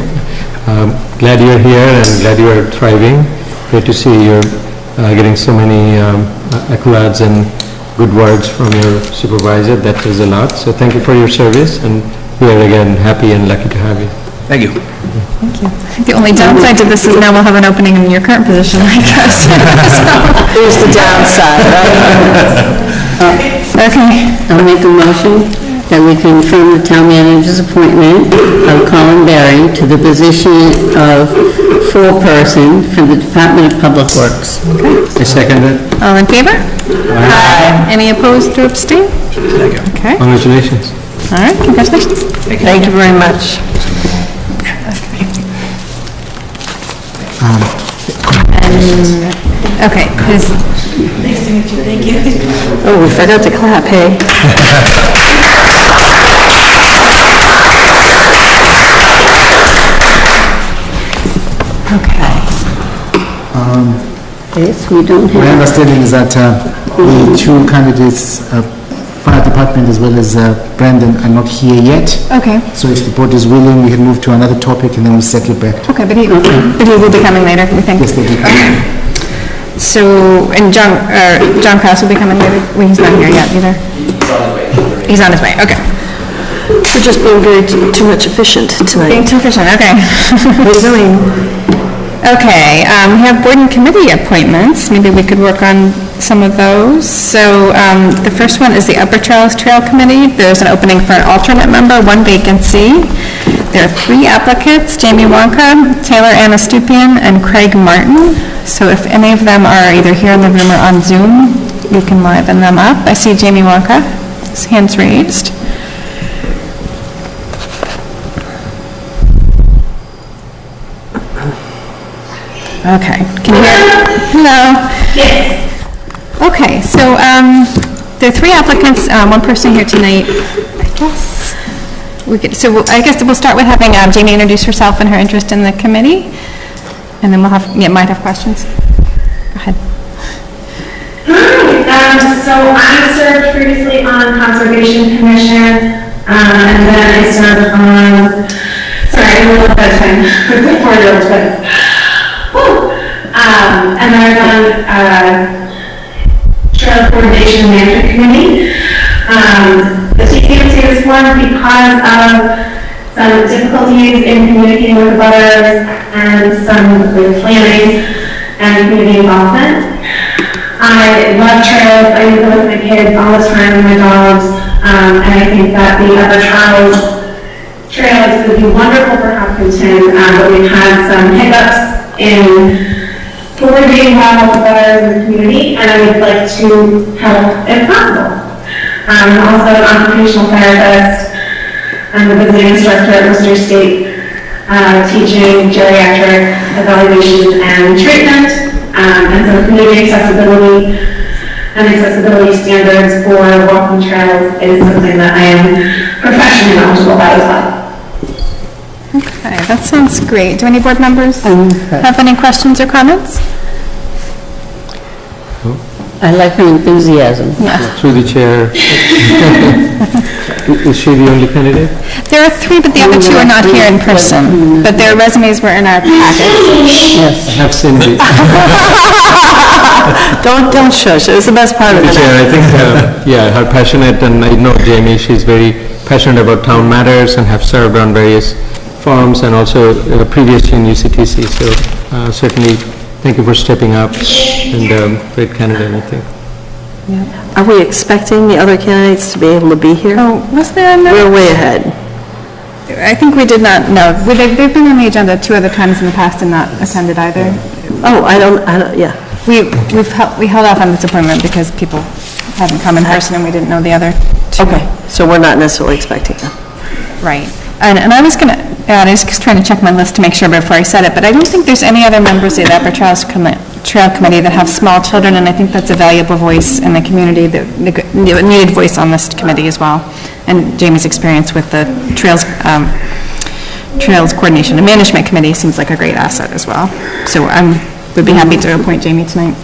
Glad you're here and glad you are thriving. Great to see you're getting so many accolades and good words from your supervisor. That is a lot. So thank you for your service, and we are again happy and lucky to have you. Thank you. Thank you. I think the only downside to this is now we'll have an opening in your current position, I guess. There's the downside, right? Okay. I'll make a motion that we confirm the town manager's appointment of Colin Berry to the position of foreperson for the Department of Public Works. I second it. All in favor? Aye. Any opposed or abstain? Okay. Congratulations. All right, congratulations. Thank you very much. Okay, Nice to meet you, thank you. Oh, we forgot to clap, hey? okay. Yes, we don't My have, understanding is that the two candidates, fire department as well as Brandon, are not here yet. Okay, So if the board is willing, we can move to another topic and then we settle back. okay, but he will be coming later, we think. Yes, they do. So, and John Krause will be coming later? Well, he's not here yet either. He's on his way, okay. We're just being very too much efficient Being tonight. too efficient, okay. What are you doing? Okay, we have board and committee appointments. Maybe we could work on some of those. So the first one is the Upper Charles Trail Committee. There's an opening for an alternate member, one vacancy. There are 3 applicants, Jamie Wonka, Taylor Anastupian, and Craig Martin. So if any of them are either here in the room or on Zoom, you can liven them up. I see Jamie Wonka, his hand's raised. Okay, can you hear? Hello? Yes. Okay, so there are 3 applicants, one person here tonight. I guess I guess we'll start with having Jamie introduce herself and her interest in the committee, and then might have questions. Go ahead. Hi, so I served previously on Conservation Commission, and then I served on, sorry, I don't know what that time, it's a 4-year-old twin. And then I've done Trail Coordination and Management Committee. The TCMC was formed because of some difficulties in communicating with the butters and some planning and community involvement. I love trails. I use them with my kids all the time and my dogs. And I think that the other trails would be wonderful for Hopkins, but we've had some hiccups in coordinating well with others in the community, and I would like to help if possible. I'm also an occupational therapist. I'm a visiting instructor at Worcester State, teaching geriatric evaluation and treatment, and so community accessibility and accessibility standards for walking trails is something that I am professionally knowledgeable about as well. Okay, that sounds great. Do any board members have any questions or comments? I like her enthusiasm. Through the chair. Is she the only candidate? There are 3, but the other 2 are not here in person, but their resumes were in our packet. I have seen the... Don't shush, it was the best part of The it. chair, I think, her passionate, and I know Jamie, she's very passionate about town matters and have served on various forums and also previously in UCTC, so certainly thank you for stepping up, and great candidate, I think. Are we expecting the other candidates to be able to be here? Oh, was there a We're way ahead. I think we did not, no. They've been on the agenda 2 other times in the past and not attended either. Oh, I don't, yeah. We held off on this appointment because people hadn't come in person and we didn't know the other 2 Okay, so we're not necessarily expecting them. Right. And I was going to add, I was just trying to check my list to make sure before I said it, but I don't think there's any other members of the Upper Trail Committee that have small children, and I think that's a valuable voice in the community, that needed voice on this committee as well. And Jamie's experience with the Trails Coordination and Management Committee seems like a great asset as well. So would be happy to appoint Jamie tonight.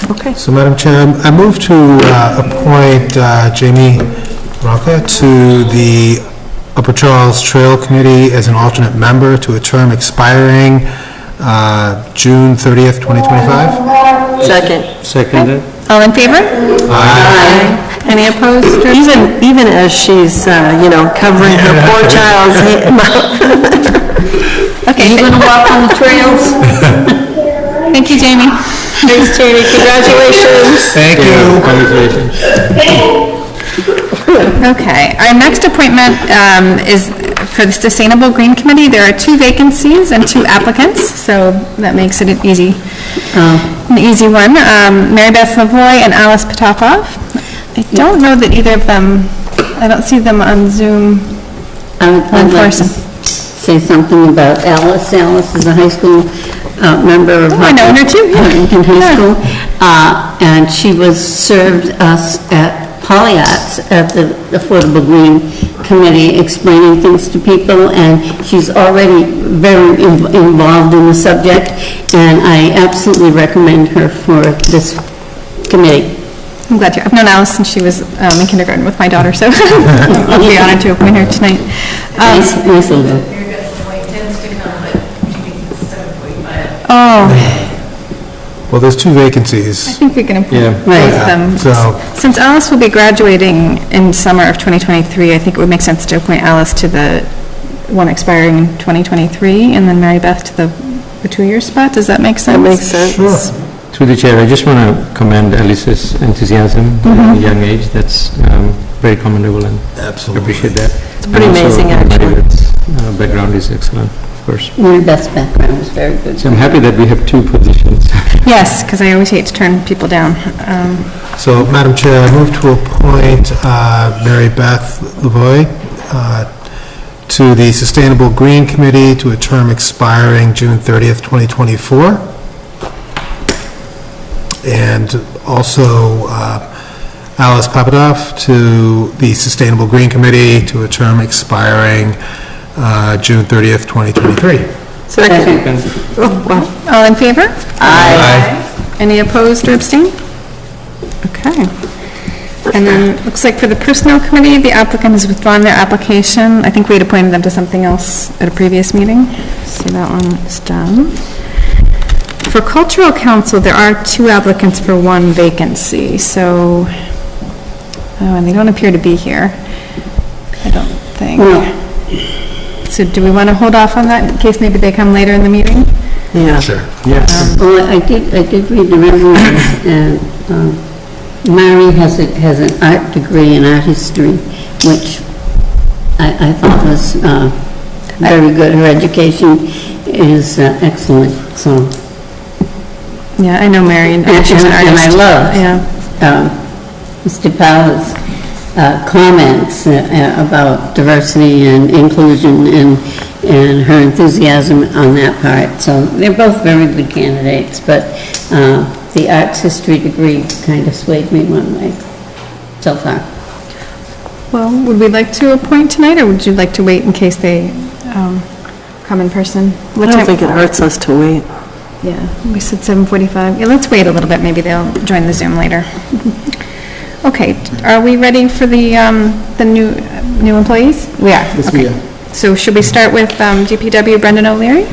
Okay. So, Madam Chair, I move to appoint Jamie Rocca to the Upper Charles Trail Committee as an alternate member to a term expiring June 30th, 2025. Second. All in favor? Aye. Any opposed? Even as she's, covering her poor child's mouth. Okay. You gonna walk on the trails? Thank you, Jamie. Thanks, Jamie. Congratulations. Thank you. Congratulations. Okay, our next appointment is for the Sustainable Green Committee. There are 2 vacancies and 2 applicants, so that makes it an easy one. Mary Beth Lavoy and Alice Potapov. I don't know that either of them, I don't see them on Zoom in person. Say something about Alice. Alice is a high school member of I know her too, Huntington High School. And she served us at Polyarts at the Affordable Green Committee, explaining things to people, and she's already very involved in the subject, and I absolutely recommend her for this committee. I'm glad I've known Alice since she was in kindergarten with my daughter, so I'll be honored to appoint her tonight. Nice little girl. Oh. Well, there's 2 vacancies. I think we can appoint both Right. of them. So- Since Alice will be graduating in summer of 2023, I think it would make sense to appoint Alice to the one expiring in 2023, and then Mary Beth to the 2-year spot. Does that make sense? That makes sense. Sure. Through the chair, I just want to commend Alice's enthusiasm at a young age. That's very commendable, and Absolutely. appreciate that. It's pretty amazing, actually. Mary's background is excellent, of course. Your best background was very good. So I'm happy that we have 2 positions. Yes, because I always hate to turn people down. So, Madam Chair, I move to appoint Mary Beth Lavoy to the Sustainable Green Committee to a term expiring June 30th, 2024. And also Alice Papadoff to the Sustainable Green Committee to a term expiring June 30th, 2023. Second. Oh, wow. All in favor? Aye. Any opposed or abstain? Okay. And then, looks like for the Personnel Committee, the applicant has withdrawn their application. I think we had appointed them to something else at a previous meeting, so that one is done. For Cultural Council, there are 2 applicants for 1 vacancy, so, and they don't appear to be here, I don't think. So do we want to hold off on that in case maybe they come later in the meeting? Yeah. Sure. Well, I did read the resumes, and Mary has an art degree in art history, which I thought was very good. Her education is excellent, so. Yeah, I know Mary, and she's an And artist. I love Yeah. Mr. Powell's comments about diversity and inclusion and her enthusiasm on that part. So they're both very good candidates, but the arts history degree kind of swayed me one way so far. Well, would we like to appoint tonight, or would you like to wait in case they come in person? I don't think it hurts us to wait. Yeah, we said 7:45. Yeah, let's wait a little bit, maybe they'll join the Zoom later. Okay, are we ready for the new employees? We are. Yes, Okay. we are. So should we start with DPW Brendan O'Leary?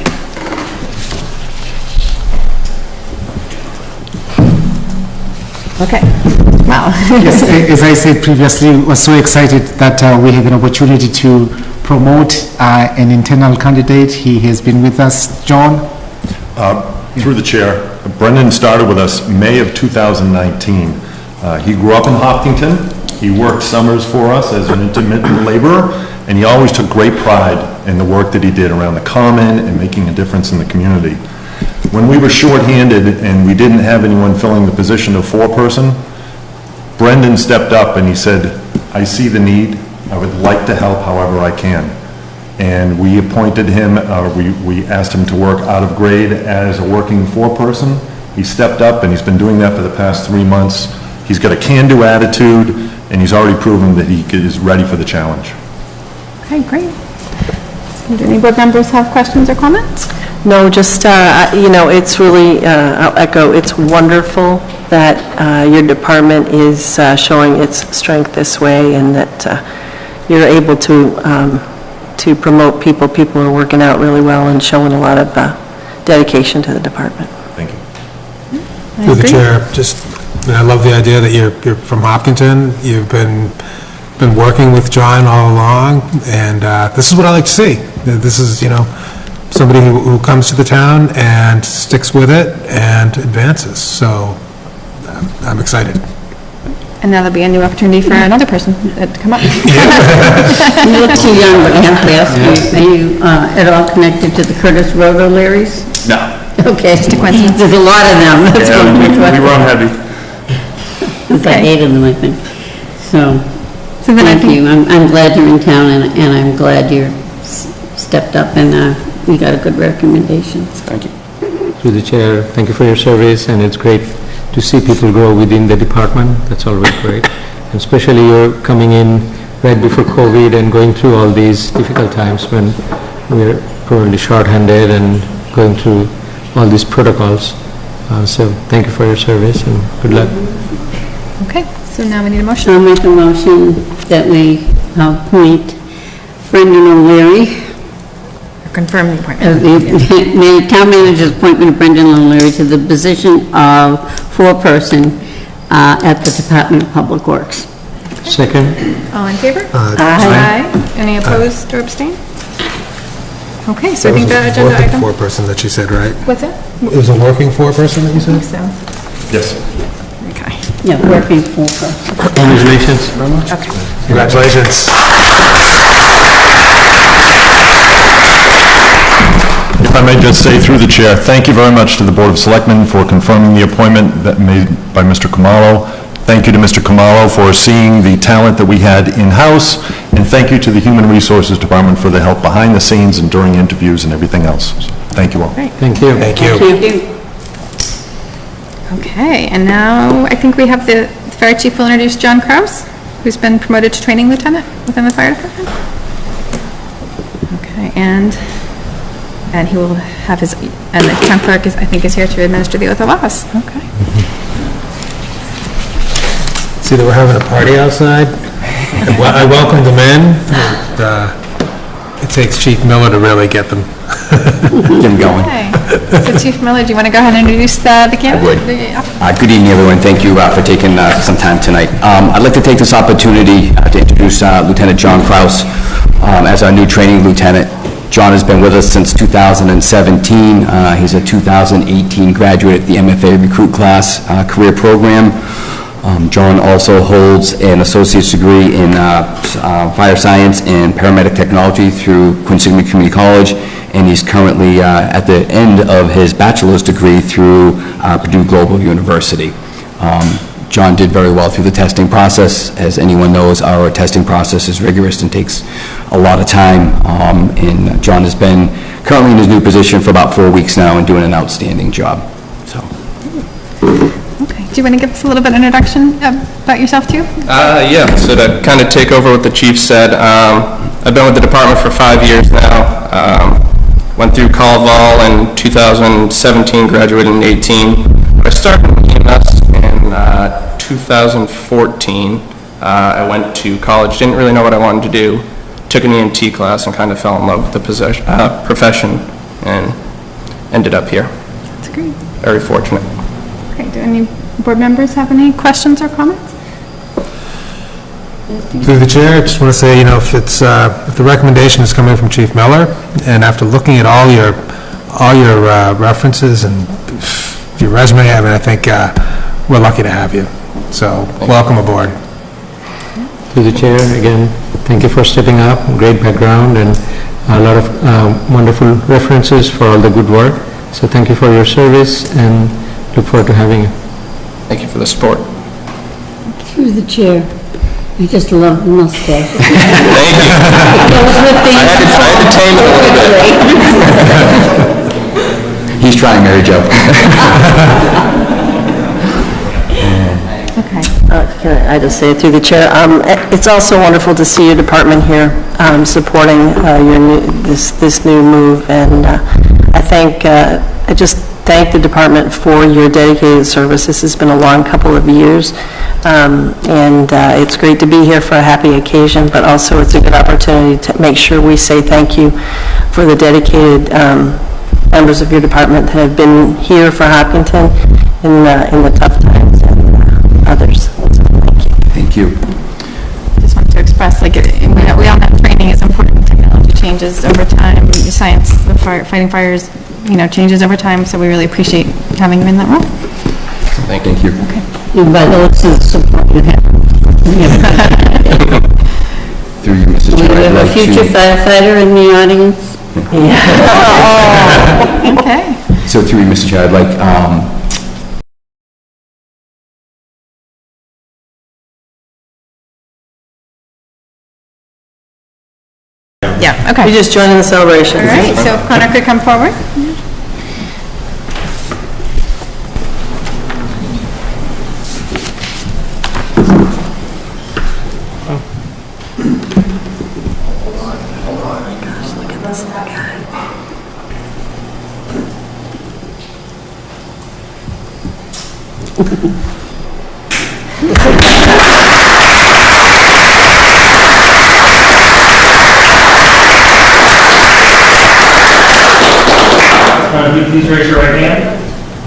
Okay, wow. Yes, as I said previously, I was so excited that we had an opportunity to promote an internal candidate. He has been with us. John? Through the chair, Brendan started with us May of 2019. He grew up in Hopkinton. He worked summers for us as an intermittent laborer, and he always took great pride in the work that he did around the common and making a difference in the community. When we were shorthanded and we didn't have anyone filling the position of foreperson, Brendan stepped up and he said, I see the need. I would like to help however I can. And we appointed him, we asked him to work out of grade as a working foreperson. He stepped up, and he's been doing that for the past 3 months. He's got a can-do attitude, and he's already proven that he is ready for the challenge. Okay, great. Do any board members have questions or comments? No, just, it's really, I'll echo, it's wonderful that your department is showing its strength this way, and that you're able to promote people. People are working out really well and showing a lot of dedication to the department. Thank you. Through the chair, I love the idea that you're from Hopkinton. You've been working with John all along, and this is what I like to see. This is, somebody who comes to the town and sticks with it and advances. So I'm excited. And now there'll be a new opportunity for another person to come up. You look too young, but I have to ask you, are you at all connected to the Curtis Road O'Learys? No. Okay. There's a lot of them. That's Yeah, we run heavy. There's like 8 of them, I think. So, then thank you. I'm glad you're in town, and I'm glad you stepped up and you got a good recommendation. Thank you. Through the chair, thank you for your service, and it's great to see people grow within the department. That's always great. And especially you're coming in right before COVID and going through all these difficult times when we're probably short-handed and going through all these protocols. So thank you for your service and good luck. Okay, so now we need a motion. I'll make a motion that we appoint Brendan O'Leary. Confirm the appointment. The town manager's appointment of Brendan O'Leary to the position of foreperson at the Department of Public Works. Second. All in favor? Aye. Any opposed or abstain? Okay, so I That think was the a agenda working item... foreperson that you said, right? What's that? It was a working foreperson that you I think said? so. Yes. Okay. Yeah, working foreperson. Congratulations. Okay. Congratulations. If I may just say through the chair, thank you very much to the Board of Selectmen for confirming the appointment that made by Mr. Khumalo. Thank you to Mr. Khumalo for seeing the talent that we had in-house, and thank you to the Human Resources Department for the help behind the scenes and during interviews and everything else. So, thank you all. Great. Thank you. Thank you. Thank you. Okay, and now I think we have the fire chief will introduce John Krause, who's been promoted to training lieutenant within the fire department. Okay, and he will have his, and the town clerk is, I think, is here to administer the oath of office. Okay. See that we're having a party outside? I welcomed them in. It takes Chief Miller to really get them. Get him going. Okay, so Chief Miller, do you want to go ahead and introduce the candidate? I would. Good evening, everyone. Thank you for taking some time tonight. I'd like to take this opportunity to introduce Lieutenant John Krause as our new training lieutenant. John has been with us since 2017. He's a 2018 graduate at the MFA recruit class career program. John also holds an associate's degree in fire science and paramedic technology through Quincy Community College, and he's currently at the end of his bachelor's degree through Purdue Global University. John did very well through the testing process. As anyone knows, our testing process is rigorous and takes a lot of time, and John has been currently in his new position for about 4 weeks now and doing an outstanding job. So. Okay, do you want to give us a little bit of introduction about yourself too? Yeah, so to kind of take over what the chief said, I've been with the department for 5 years now. Went through Caldwell in 2017, graduated in 18. I started in EMS in 2014. I went to college, didn't really know what I wanted to do, took an EMT class and kind of fell in love with the profession and ended up here. That's great. Very fortunate. Okay, do any board members have any questions or comments? Through the chair, I just want to say, if the recommendation is coming from Chief Miller, and after looking at all your references and your resume, I think we're lucky to have you. So, welcome aboard. Through the chair, again, thank you for stepping up. Great background and a lot of wonderful references for all the good work. So thank you for your service and look forward to having you. Thank you for the support. Through the chair. I just love the mustache. Thank you. I had to tame it a little bit. He's trying, Mary Jo. Can I just say it through the chair? It's also wonderful to see your department here supporting this new move, and I just thank the department for your dedicated service. This has been a long couple of years, and it's great to be here for a happy occasion, but also it's a good opportunity to make sure we say thank you for the dedicated members of your department that have been here for Hopkinton in the tough times, and others. Thank you. Just wanted to express, we all know training is important. Technology changes over time. Science, the fighting fires, changes over time. So we really appreciate having you in that role. Thank you. Okay. And by the looks of the support you have. Through you, Mrs. We Chair, I'd have a like future to... firefighter in the audience. Oh, okay. So through you, Mr. Chair, I'd like... Yeah, okay. You're just joining the celebration. All right, so if Connor could come forward. Please raise your right hand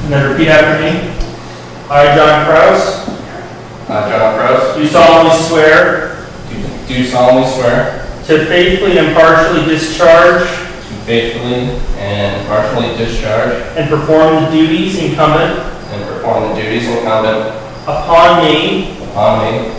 and then repeat after me. I, John Krause. I, John Krause. Do solemnly swear. Do solemnly swear. To faithfully and impartially discharge. To faithfully and impartially discharge. And perform the duties incumbent. And perform the duties incumbent. Upon me. Upon me.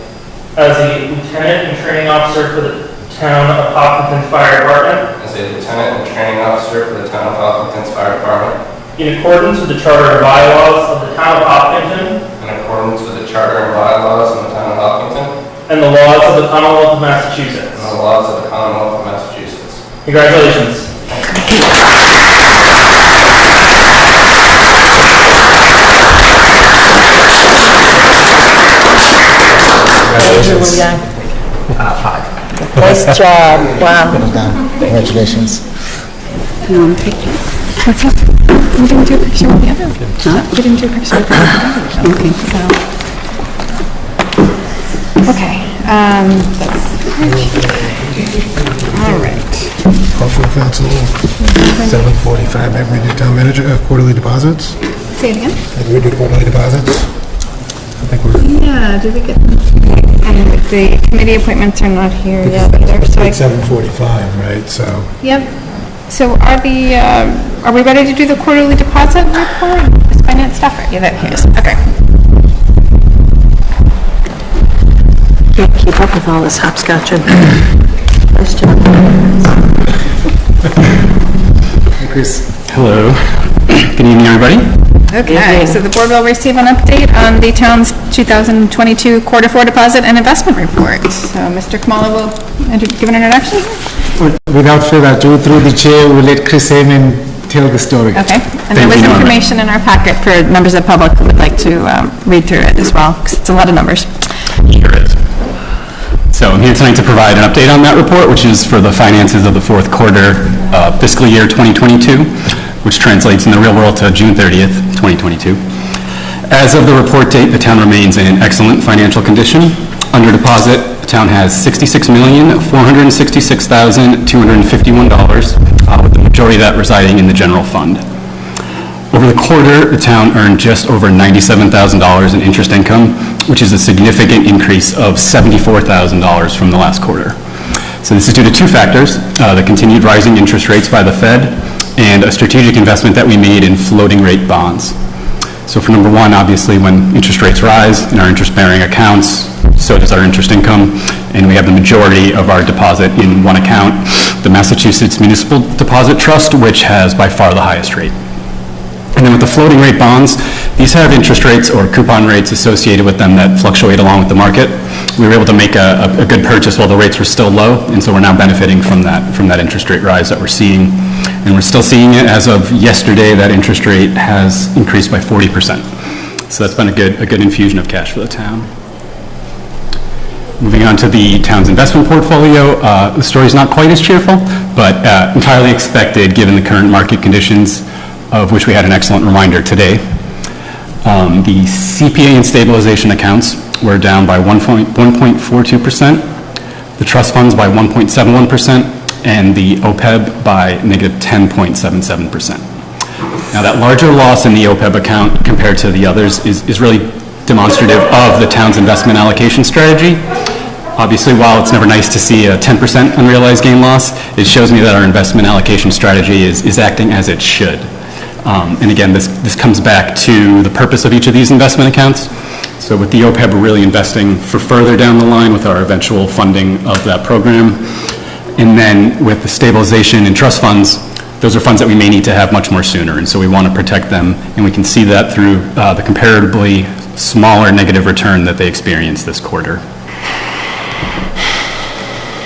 As a lieutenant and training officer for the town of Hopkins Fire Department. As a lieutenant and training officer for the town of Hopkins Fire Department. In accordance with the charter and bylaws of the town of Hopkinton. In accordance with the charter and bylaws of the town of Hopkinton. And the laws of the Commonwealth of Massachusetts. And the laws of the Commonwealth of Massachusetts. Congratulations. Congratulations. 5. Nice job. Wow. Congratulations. What's up? We didn't do a picture with the other. We didn't do a picture with the other. Okay. Okay. All right. Cultural Council, 7:45, have we did town manager, quarterly deposits? Say it again. Have we did quarterly deposits? I think we're... Yeah, did we get... And the committee appointments are not here yet either, so It's 7:45, right, so... Yep. So are we ready to do the quarterly deposit report? Is finance staff ready? Yeah, here it is. Okay. Can't keep up with all this hopscotching. Nice job. Hey, Chris. Hello. Good evening, everybody. Okay, so the board will receive an update on the town's 2022 quarter 4 deposit and investment report. So Mr. Kamala will give an introduction. Without further ado, through the chair, we'll let Chris Heyman tell the story. Okay, and there was information in our packet for members of the public who would like to read through it as well, because it's a lot of numbers. Sure is. So I'm here tonight to provide an update on that report, which is for the finances of the fourth quarter fiscal year 2022, which translates in the real world to June 30th, 2022. As of the report date, the town remains in excellent financial condition. Under deposit, the town has $66,466,251, with the majority of that residing in the general fund. Over the quarter, the town earned just over $97,000 in interest income, which is a significant increase of $74,000 from the last quarter. So this is due to two factors, the continued rising interest rates by the Fed and a strategic investment that we made in floating rate bonds. So for number one, obviously, when interest rates rise in our interest-bearing accounts, so does our interest income, and we have the majority of our deposit in one account, the Massachusetts Municipal Deposit Trust, which has by far the highest rate. And then with the floating rate bonds, these have interest rates or coupon rates associated with them that fluctuate along with the market. We were able to make a good purchase while the rates were still low, and so we're now benefiting from that interest rate rise that we're seeing. And we're still seeing it. As of yesterday, that interest rate has increased by 40%. So that's been a good infusion of cash for the town. Moving on to the town's investment portfolio, the story's not quite as cheerful, but entirely expected given the current market conditions, of which we had an excellent reminder today. The CPA and stabilization accounts were down by 1.42%, the trust funds by 1.71%, and the OPEB by negative 10.77%. Now, that larger loss in the OPEB account compared to the others is really demonstrative of the town's investment allocation strategy. Obviously, while it's never nice to see a 10% unrealized gain loss, it shows me that our investment allocation strategy is acting as it should. And again, this comes back to the purpose of each of these investment accounts. So with the OPEB, we're really investing for further down the line with our eventual funding of that program. And then with the stabilization and trust funds, those are funds that we may need to have much more sooner, and so we want to protect them, and we can see that through the comparatively smaller negative return that they experienced this quarter.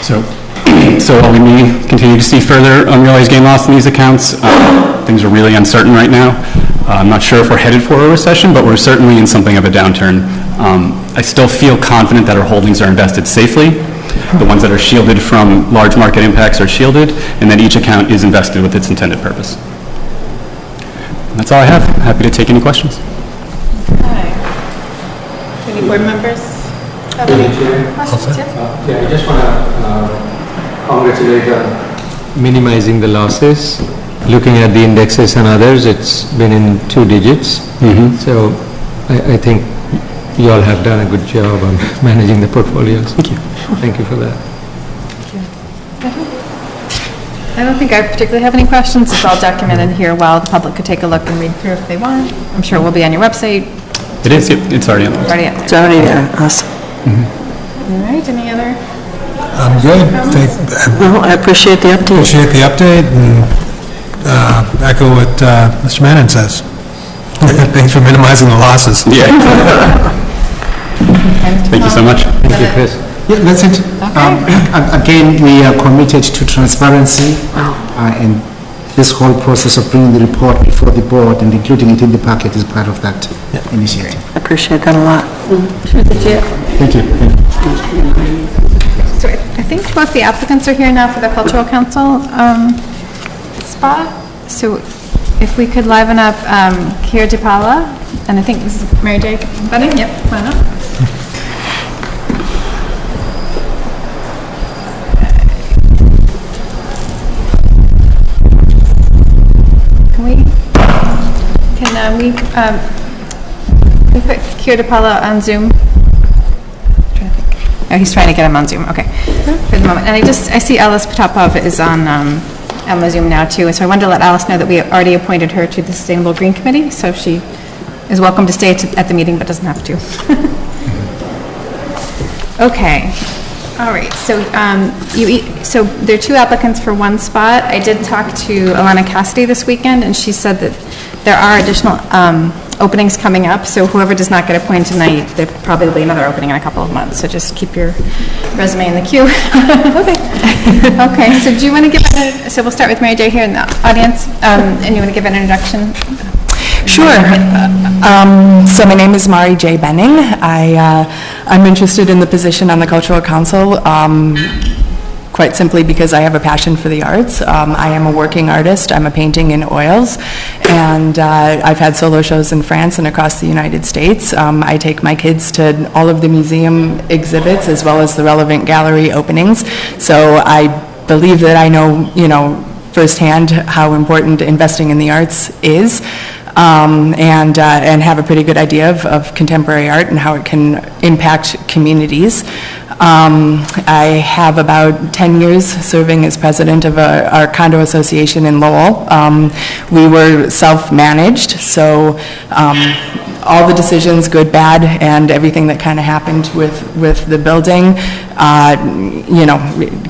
So while we may continue to see further unrealized gain loss in these accounts, things are really uncertain right now. I'm not sure if we're headed for a recession, but we're certainly in something of a downturn. I still feel confident that our holdings are invested safely. The ones that are shielded from large market impacts are shielded, and that each account is invested with its intended purpose. And that's all I have. Happy to take any questions. Any board members have any questions? Yeah, I just want to congratulate minimizing the losses. Looking at the indexes and others, it's been in 2 digits. So I think you all have done a good job on managing the portfolios. Thank you. Thank you for that. I don't think I particularly have any questions. It's all documented here well. The public could take a look and read through if they want. I'm sure it will be on your website. It is, yep, it's already on there. It's already there, awesome. All right, any other? I'm good. Well, I appreciate the update. Appreciate the update, and echo what Mr. Manning says. Thanks for minimizing the losses. Yeah. Thank you so much. Thank you, Chris. Yeah, that's it. Again, we are committed to transparency and this whole process of bringing the report before the board and including it in the packet is part of that initiative. I appreciate that a lot. Thank you. So I think both the applicants are here now for the Cultural Council spot. So if we could liven up Kira DePaula, and I think this is Mary J. Benning. Yep, come on up. Can we put Kira DePaula on Zoom? Oh, he's trying to get him on Zoom. Okay, for the moment. And I see Alice Potapov is on Zoom now too. So I wanted to let Alice know that we already appointed her to the Sustainable Green Committee. So she is welcome to stay at the meeting, but doesn't have to. Okay. All right. So so there are 2 applicants for 1 spot. I did talk to Alana Cassidy this weekend, and she said that there are additional openings coming up, so whoever does not get appointed tonight, there probably will be another opening in a couple of months, so just keep your resume in the queue. Okay. Okay, so do you want to give so we'll start with Mary J. here in the audience, and you want to give an introduction? Sure. So my name is Mari J. Benning. I'm interested in the position on the Cultural Council quite simply because I have a passion for the arts. I am a working artist. I'm a painting in oils, and I've had solo shows in France and across the United States. I take my kids to all of the museum exhibits as well as the relevant gallery openings. So I believe that I know, firsthand how important investing in the arts is. And have a pretty good idea of contemporary art and how it can impact communities. I have about 10 years serving as president of our condo association in Lowell. We were self-managed, so all the decisions, good, bad, and everything that kind of happened with the building,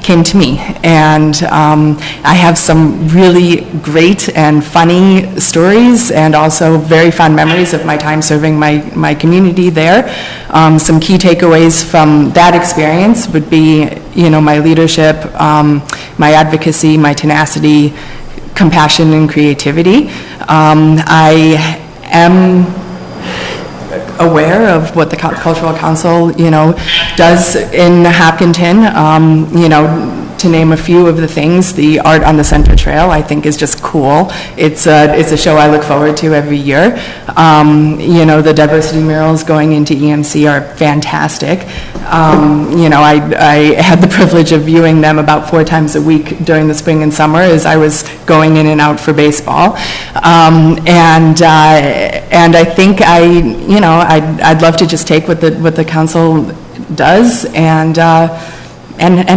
came to me. And I have some really great and funny stories and also very fond memories of my time serving my community there. Some key takeaways from that experience would be, my leadership, my advocacy, my tenacity, compassion, and creativity. I am aware of what the Cultural Council, does in Hopkinton. To name a few of the things, the art on the Center Trail, I think, is just cool. It's a show I look forward to every year. The diversity murals going into EMC are fantastic. I had the privilege of viewing them about 4 times a week during the spring and summer as I was going in and out for baseball. And I think I'd love to just take what the council does and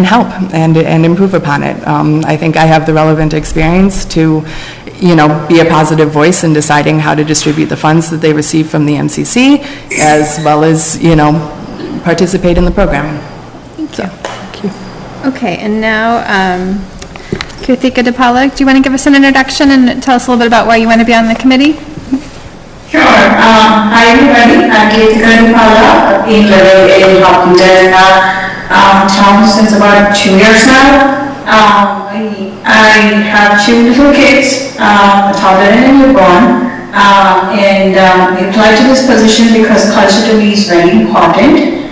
help and improve upon it. I think I have the relevant experience to, be a positive voice in deciding how to distribute the funds that they receive from the MCC, as well as, participate in the program. Thank you. Okay, and now, Kirthika DePaula, do you want to give us an introduction and tell us a little bit about why you want to be on the committee? Sure. Hi everybody, I'm Kirthika DePaula. I've been living in Hopkins town since about 2 years now. I have 2 little kids, a toddler and a newborn, and I applied to this position because culture to me is very important.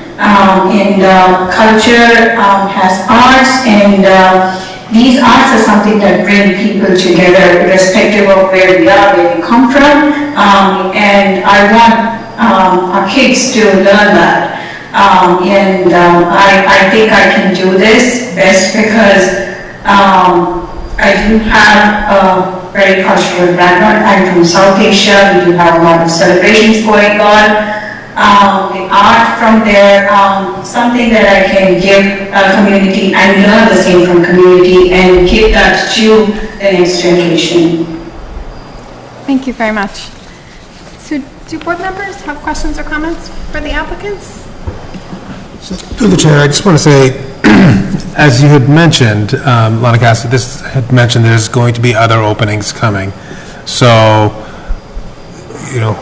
Culture has arts, and these arts are something that bring people together irrespective of where we are, where we come from, and I want our kids to learn that. I think I can do this best because I do have a very cultural background. I'm from South Asia. We do have a lot of celebrations going on. The art from there, something that I can give a community and learn the same from community and give that to the next generation. Thank you very much. So do board members have questions or comments for the applicants? Through the chair, I just want to say, as you had mentioned, Lancaster, this had mentioned there's going to be other openings coming. So,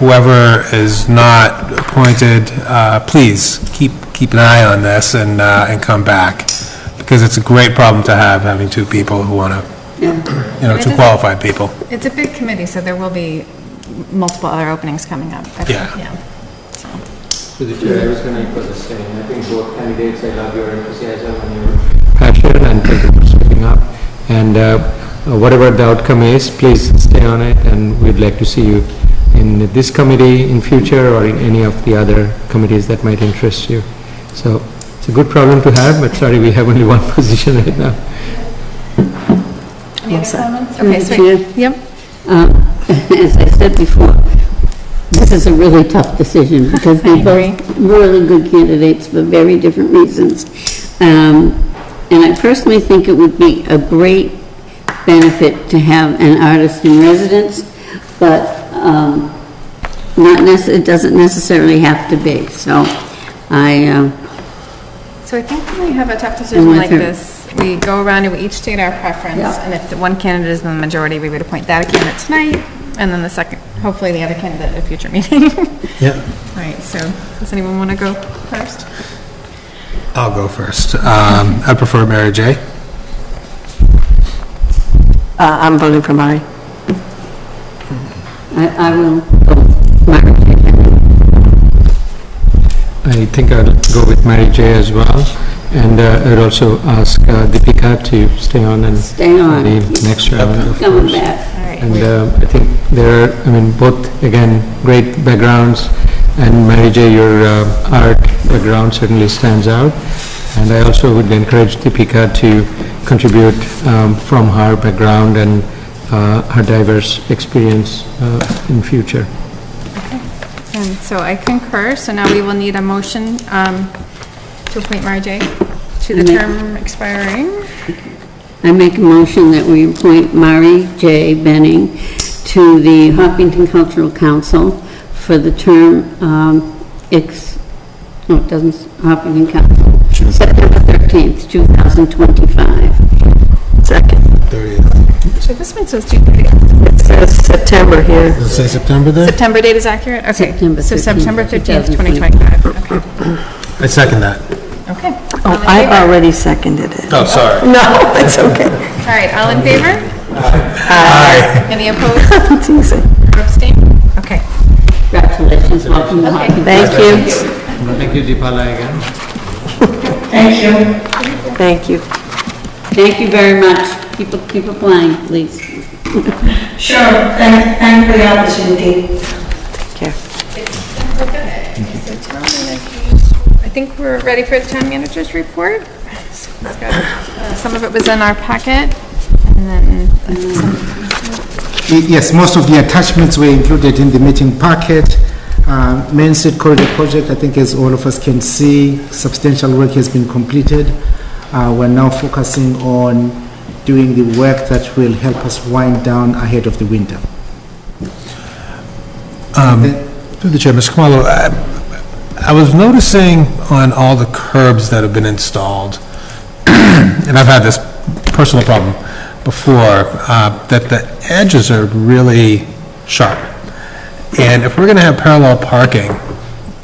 whoever is not appointed, please keep an eye on this and come back, because it's a great problem to have, having 2 people who want to, 2 qualified people. It's a big committee, so there will be multiple other openings coming up. I think. Yeah. To the chair, I was going to echo the same. I think both candidates, I love your enthusiasm and your passion, and thank you for stepping up. And whatever the outcome is, please stay on it, and we'd like to see you in this committee in future or in any of the other committees that might interest you. So it's a good problem to have, but sorry, we have only 1 position right now. Any other comments? Okay, Chair? Yep. As I said before, this is a really tough decision because they're both really good candidates for very different reasons. And I personally think it would be a great benefit to have an artist in residence, but it doesn't necessarily have to be. So So I think when we have a tough decision like this, we go around and we each state our preference, and if the one candidate is in the majority, we would appoint that candidate tonight, and then the second, hopefully the other candidate at a future meeting. Yeah. All right, so does anyone want to go first? I'll go first. I prefer Mary J. I'm voting for Mary. I will go with Mary J. I think I'll go with Mary J as well, and I'd also ask Deepika to stay on and the next round, of Coming course. back. And I think there are, both, again, great backgrounds, and Mary J, your art background certainly stands out. And I also would encourage Deepika to contribute from her background and her diverse experience in future. And so I concur, so now we will need a motion to appoint Mary J. to the term expiring. I make a motion that we appoint Mary J. Benning to the Hopkinton Cultural Council for the term, it doesn't, Hopkins Council, September 13th, 2025. Second. Actually, this one says June 30th. It says September here. Does it say September there? September date is accurate? Okay. So September 13th, 2025. Okay. I second that. Okay. Oh, I already seconded it. Oh, sorry. No, it's okay. All right, all in favor? Aye. Any opposed? Teasing. Or abstain? Okay. Congratulations, welcome to Hopkins. Thank you. Thank you, Deepala, again. Thank you. Thank you. Thank you very much. Keep applying, please. Sure, thank you for the opportunity. Take care. So town managers, I think we're ready for the town manager's report. So we've got, some of it was in our packet, and then Yes, most of the attachments were included in the meeting packet. Main Street Corridor Project, I think as all of us can see, substantial work has been completed. We're now focusing on doing the work that will help us wind down ahead of the winter. Through the chair, Mr. Kamalo, I was noticing on all the curbs that have been installed, and I've had this personal problem before, that the edges are really sharp. And if we're going to have parallel parking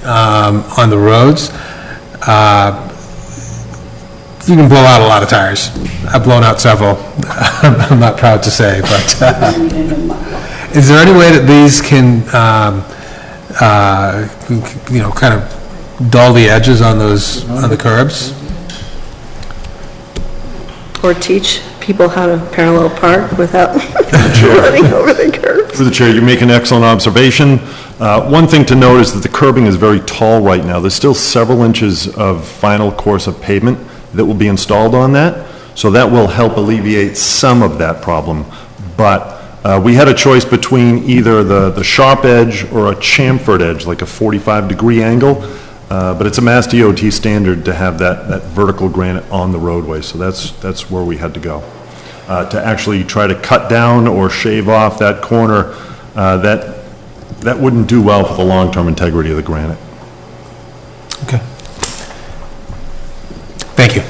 on the roads, you can blow out a lot of tires. I've blown out several. I'm not proud to say, but is there any way that these can, kind of dull the edges on the curbs? Or teach people how to parallel park without running over the curbs. Through the chair, you make an excellent observation. One thing to note is that the curbing is very tall right now. There's still several inches of final course of pavement that will be installed on that, so that will help alleviate some of that problem. But we had a choice between either the sharp edge or a chamfered edge, like a 45-degree angle, but it's a Mass DOT standard to have that vertical granite on the roadway, so that's where we had to go. To actually try to cut down or shave off that corner, that wouldn't do well for the long-term integrity of the granite. Okay. Thank you.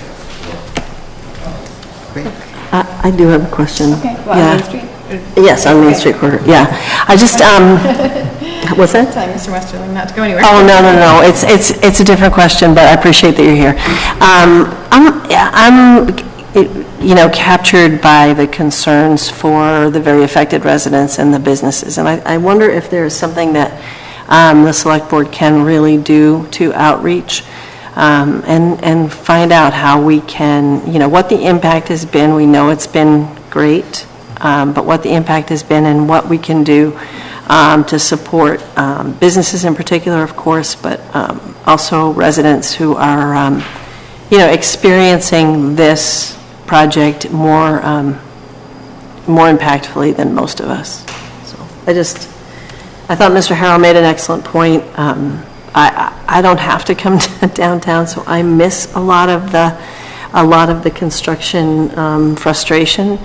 I do have a question. Okay, well, Yeah. on Main Street? Yes, on Main Street Corridor, yeah. I just, what's that? Telling Mr. Westerling not to go anywhere. Oh, no, it's a different question, but I appreciate that you're here. I'm captured by the concerns for the very affected residents and the businesses, and I wonder if there is something that the Select Board can really do to outreach and find out how we can, what the impact has been. We know it's been great, but what the impact has been and what we can do to support businesses in particular, of course, but also residents who are, experiencing this project more impactfully than most of us. So I thought Mr. Harrell made an excellent point. I don't have to come to downtown, so I miss a lot of the construction frustration,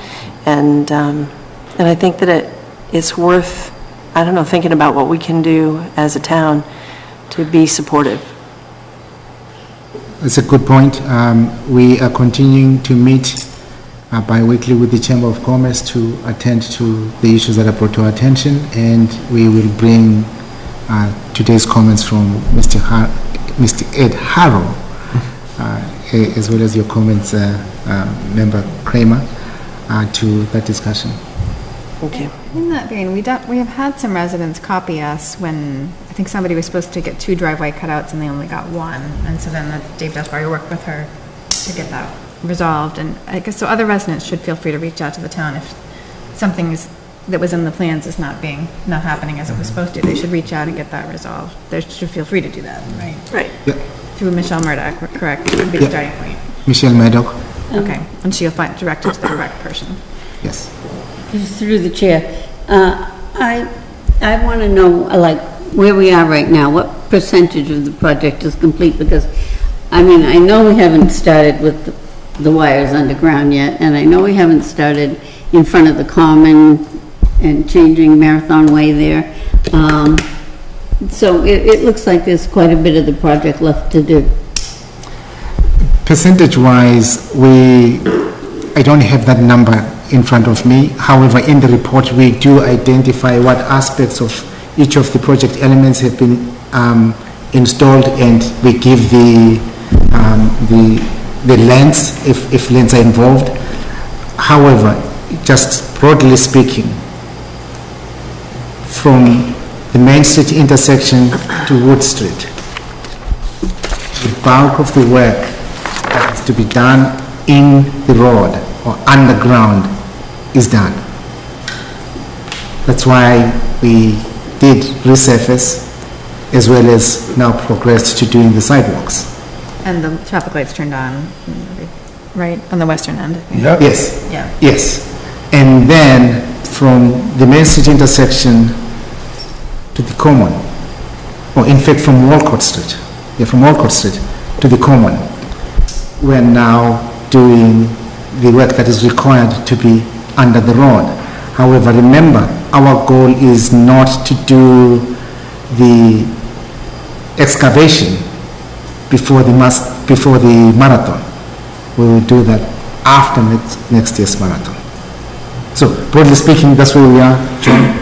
and I think that it's worth, thinking about what we can do as a town to be supportive. That's a good point. We are continuing to meet bi-weekly with the Chamber of Commerce to attend to the issues that are brought to our attention, and we will bring today's comments from Mr. Ed Harrow, as well as your comments, Member Kramer, to that discussion. Okay. In that vein, we have had some residents copy us when I think somebody was supposed to get 2 driveway cutouts and they only got 1, and so then Dave Desbarry worked with her to get that resolved. And I guess so other residents should feel free to reach out to the town if something that was in the plans is not happening as it was supposed to. They should reach out and get that resolved. They should feel free to do that, right? Right. Yeah. Through Michelle Murdoch, correct? Would be the starting point. Michelle Murdoch. Okay, and she'll direct it to the correct person. Yes. Through the chair, I want to know, where we are right now, what percentage of the project is complete? Because, I know we haven't started with the wires underground yet, and I know we haven't started in front of the Common and changing Marathon Way there. So it looks like there's quite a bit of the project left to do. Percentage-wise, I don't have that number in front of me. However, in the report, we do identify what aspects of each of the project elements have been installed, and we give the lengths, if lengths are involved. However, just broadly speaking, from the Main Street intersection to Wood Street, the bulk of the work that has to be done in the road or underground is done. That's why we did resurface, as well as now progressed to doing the sidewalks. And the traffic lights turned on, right, on the western end? Yes. Yeah. Yes. And then from the Main Street intersection to the Common, or in fact from Walcott Street, from Walcott Street to the Common, we're now doing the work that is required to be under the road. However, remember, our goal is not to do the excavation before the marathon. We will do that after next year's marathon. So, broadly speaking, that's where we are, John.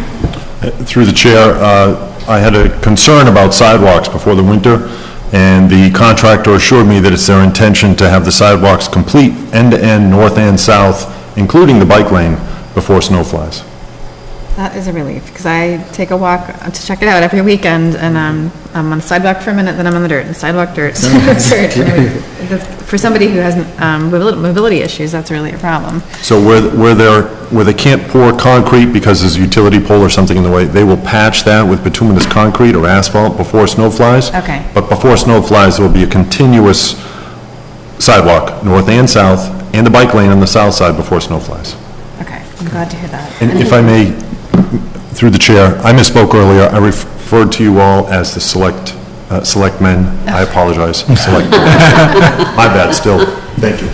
Through the chair, I had a concern about sidewalks before the winter, and the contractor assured me that it's their intention to have the sidewalks complete, end-to-end, north and south, including the bike lane, before snow flies. That is a relief, because I take a walk to check it out every weekend, and I'm on the sidewalk for a minute, then I'm on the dirt, and sidewalk, dirt, sidewalk, dirt. For somebody who has mobility issues, that's really a problem. So where they can't pour concrete because there's a utility pole or something in the way, they will patch that with bituminous concrete or asphalt before snow flies. Okay. But before snow flies, there will be a continuous sidewalk, north and south, and the bike lane on the south side before snow flies. Okay, I'm glad to hear that. And if I may, through the chair, I misspoke earlier. I referred to you all as the selectmen. I apologize. Select. My bad still. Thank you.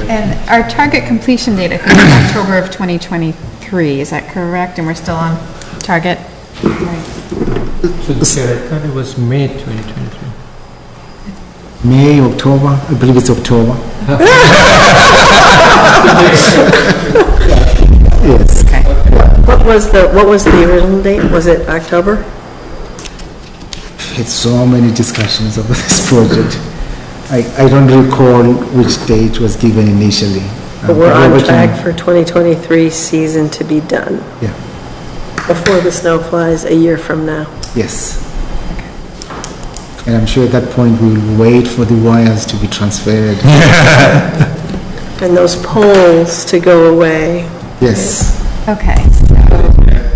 And our target completion date, I think, is October of 2023, is that correct? And we're still on target? So the chair, I thought it was May 2023. May, October, I believe it's October. Yes. Okay. What was the original date? Was it October? Had so many discussions over this project. I don't recall which date was given initially. But we're on track for 2023 season to be done. Yeah. Before the snow flies a year from now. Yes. And I'm sure at that point we'll wait for the wires to be transferred. And those poles to go away. Yes. Okay, so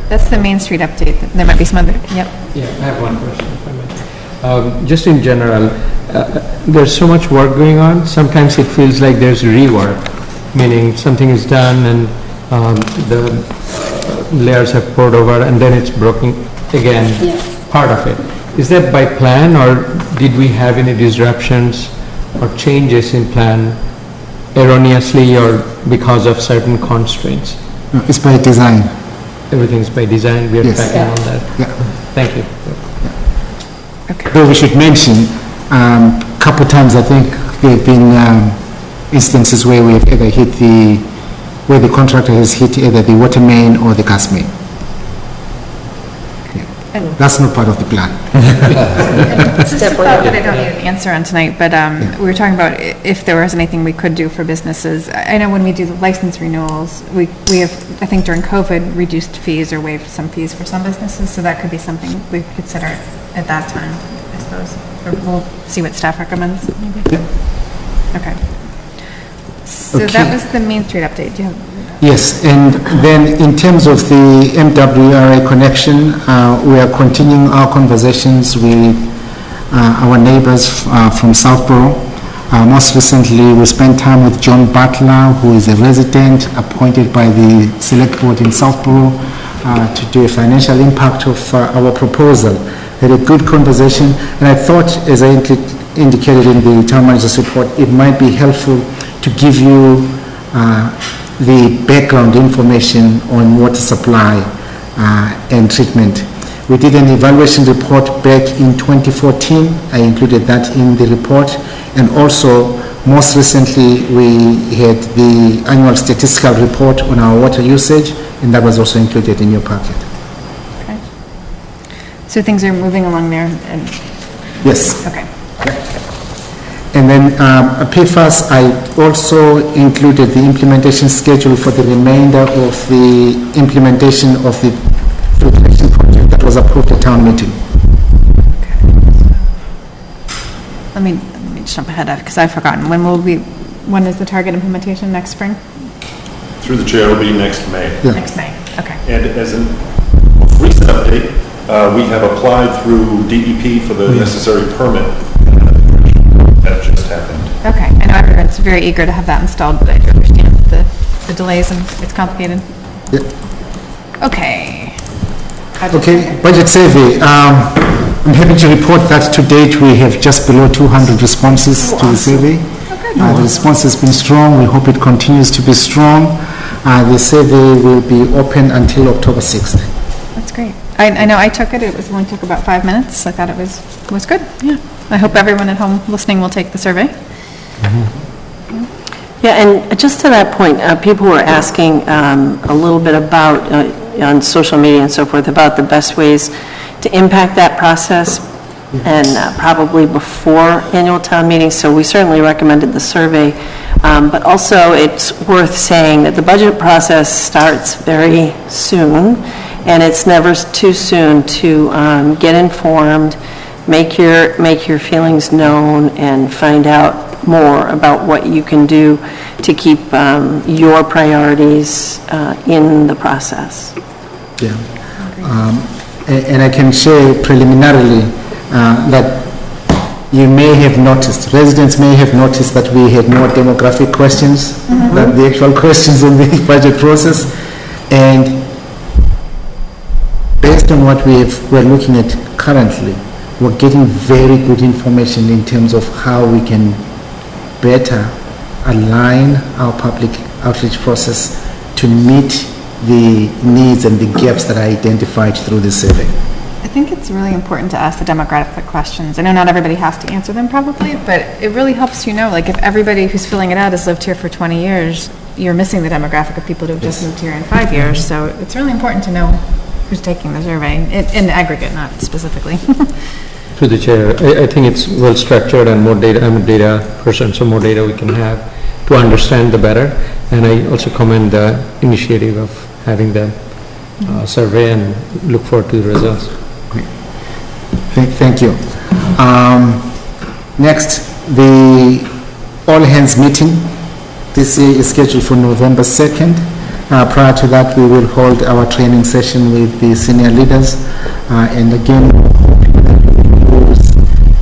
that's the Main Street update. There might be some other, yep. Yeah, I have one question, if I may. Just in general, there's so much work going on, sometimes it feels like there's rework, meaning something is done and the layers have poured over and then it's broken again, part of it. Is that by plan, or did we have any disruptions or changes in plan erroneously or because of certain constraints? No, it's by design. Everything's by design, we are tracking on that. Yeah. Thank you. Though we should mention, a couple times I think there have been instances where we've either where the contractor has hit either the water main or the gas main. That's not part of the plan. This is a thought that I don't need an answer on tonight, but we were talking about if there was anything we could do for businesses. I know when we do the license renewals, we have, I think during COVID, reduced fees or waived some fees for some businesses, so that could be something we could consider at that time, I suppose. Or we'll see what staff recommends, maybe. Okay. So that was the Main Street update. Do you have? Yes, and then in terms of the MWRA connection, we are continuing our conversations with our neighbors from Southborough. Most recently, we spent time with John Butler, who is a resident appointed by the Select Board in Southborough to do a financial impact of our proposal. We had a good conversation, and I thought, as I indicated in the town manager's report, it might be helpful to give you the background information on water supply and treatment. We did an evaluation report back in 2014. I included that in the report. And also, most recently, we had the annual statistical report on our water usage, and that was also included in your packet. Okay. So things are moving along there, and... Yes. Okay. And then PFAS, I also included the implementation schedule for the remainder of the implementation of the filtration project that was approved at town meeting. Let me jump ahead because I've forgotten. When is the target implementation? Next spring? Through the chair, it'll be next May. Yeah. Next May, okay. And as a recent update, we have applied through DEP for the necessary permit. That just happened. Okay, I know everyone's very eager to have that installed, but I do understand the delays and it's complicated. Yeah. Okay. Okay, budget survey. I'm happy to report that to date we have just below 200 responses to the survey. The response has been strong. We hope it continues to be strong. The survey will be open until October 6th. That's great. I know I took it. It only took about 5 minutes. I thought it was good. Yeah. I hope everyone at home listening will take the survey. Yeah, and just to that point, people were asking a little bit about, on social media and so forth, about the best ways to impact that process, and probably before annual town meetings, so we certainly recommended the survey. But also, it's worth saying that the budget process starts very soon, and it's never too soon to get informed, make your feelings known, and find out more about what you can do to keep your priorities in the process. Yeah. And I can share preliminarily that you may have noticed, residents may have noticed that we had more demographic questions than the actual questions in the budget process. And based on what we're looking at currently, we're getting very good information in terms of how we can better align our public outreach process to meet the needs and the gaps that are identified through the survey. I think it's really important to ask the demographic questions. I know not everybody has to answer them probably, but it really helps you know, like if everybody who's filling it out has lived here for 20 years, you're missing the demographic of people who have just moved here in 5 years. So it's really important to know who's taking the survey, in aggregate, not specifically. Through the chair, I think it's well structured and more data, I'm a data person, so more data we can have to understand the better. And I also commend the initiative of having the survey and look forward to the results. Thank you. Next, the all-hands meeting. This year is scheduled for November 2nd. Prior to that, we will hold our training session with the senior leaders. And again, use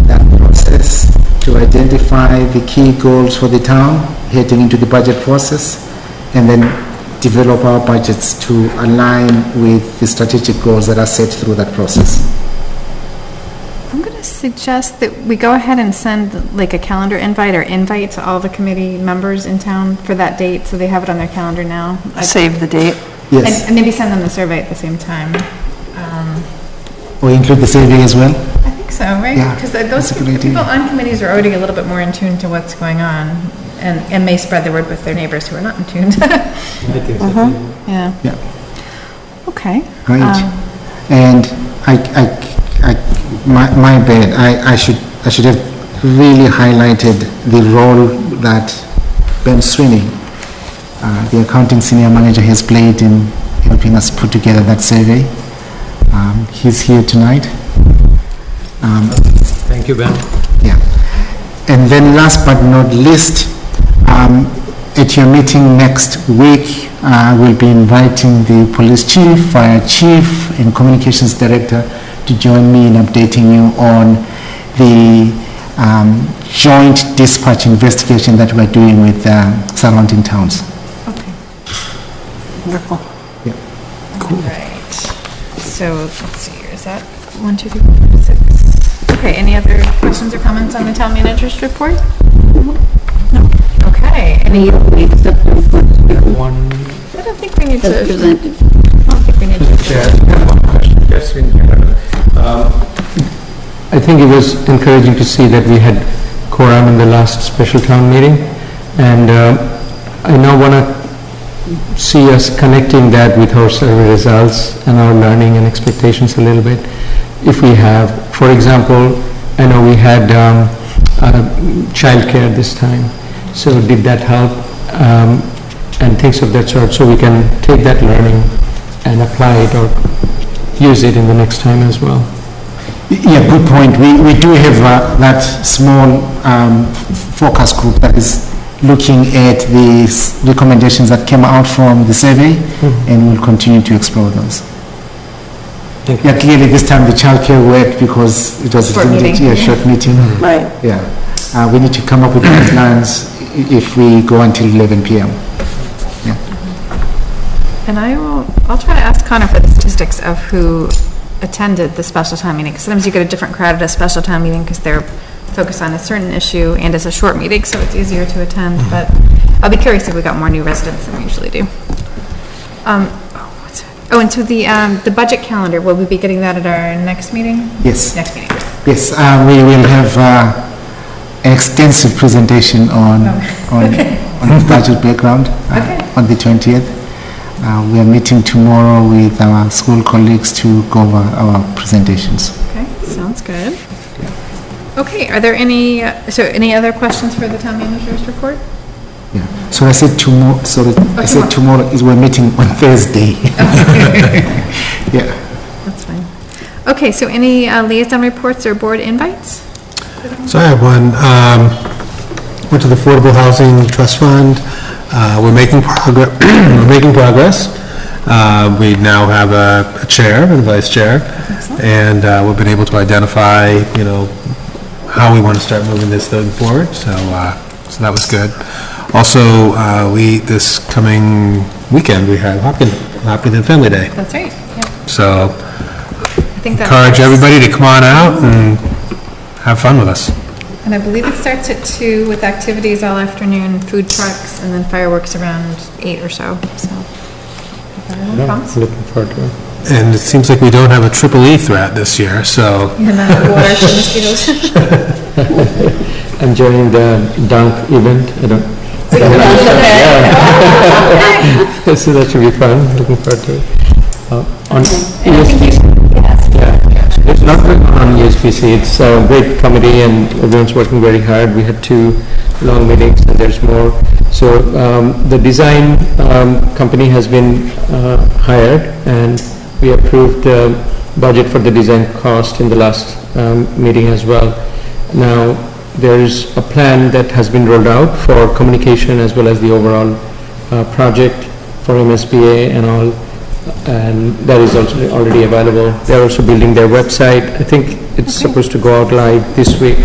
that process to identify the key goals for the town heading into the budget process, and then develop our budgets to align with the strategic goals that are set through that process. I'm going to suggest that we go ahead and send like a calendar invite or invite to all the committee members in town for that date, so they have it on their calendar now. Save the date. Yes. And maybe send them the survey at the same time. Or include the survey as well? I think so, right? Yeah, Because that's a good idea. people on committees are already a little bit more in tune to what's going on, and may spread the word with their neighbors who are not in tune. I think so. Yeah. Yeah. Okay. Right. And my bad, I should have really highlighted the role that Ben Sweeney, the accounting senior manager, has played in helping us put together that survey. He's here tonight. Thank you, Ben. Yeah. And then last but not least, at your meeting next week, we'll be inviting the police chief, fire chief, and communications director to join me in updating you on the joint dispatch investigation that we're doing with surrounding towns. Okay. Wonderful. Yeah. Cool. Right. So, let's see here, is that 1, 2, 3, 4, 5, 6? Okay, any other questions or comments on the town manager's report? No. Okay, any? We accept the One. I don't think we need to. as presented. I don't think we need to. One question. Yes, in general. think it was encouraging to see that we had quorum in the last special town meeting, and I now want to see us connecting that with our survey results and our learning and expectations a little bit. If we have, for example, I know we had childcare this time, so did that help? And things of that sort, so we can take that learning and apply it or use it in the next time as well. Yeah, good point. We do have that small focus group that is looking at the recommendations that came out from the survey, and we'll continue to explore those. Yeah, clearly this time the childcare worked because it was Short meeting. Short meeting. Right. Yeah. We need to come up with plans if we go until 11 p.m. And I'll try to ask Connor for the statistics of who attended the special town meeting, because sometimes you get a different crowd at a special town meeting because they're focused on a certain issue, and it's a short meeting, so it's easier to attend, but I'll be curious if we got more new residents than we usually do. And so the budget calendar, will we be getting that at our next meeting? Yes. Next meeting. Yes, we will have an extensive presentation on the budget background on the 20th. We are meeting tomorrow with our school colleagues to go over our presentations. Okay, sounds good. Okay, are there any other questions for the town manager's report? Yeah. So I said tomorrow. Sorry, I said tomorrow is we're meeting on Thursday. Yeah. That's fine. Okay, so any liaison reports or board invites? So I have one. Went to the Affordable Housing Trust Fund. We're making progress. We now have a chair and a vice chair, and we've been able to identify, how we want to start moving this thing forward. So that was good. Also, this coming weekend we have Hopkins and Family Day. That's right. Yeah. So I think encourage everybody to come on out and have fun with us. And I believe it starts at 2 with activities all afternoon, food trucks, and then fireworks around 8 or so. So, if everyone comes. Looking forward to it. And it seems like we don't have a triple E threat this year, so. And then water for mosquitoes. I'm joining the dunk event. So that should be fun. Looking forward to it. It's not going on ESPC. It's a great committee and everyone's working very hard. We had 2 long meetings and there's more. So the design company has been hired, and we approved the budget for the design cost in the last meeting as well. Now there's a plan that has been rolled out for communication as well as the overall project for MSBA and all. And that is also already available. They're also building their website. I think it's supposed to go out live this week.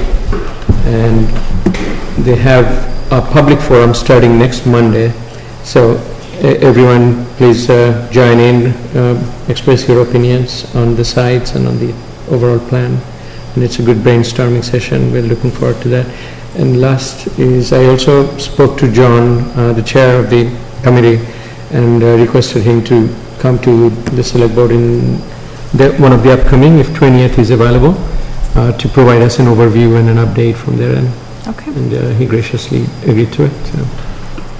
And they have a public forum starting next Monday. So everyone please join in, express your opinions on the sites and on the overall plan. And it's a good brainstorming session. We're looking forward to that. And last is I also spoke to John, the chair of the committee, and requested him to come to the select board in one of the upcoming, if 20th is available, to provide us an overview and an update from there. Okay. And he graciously agreed to it, so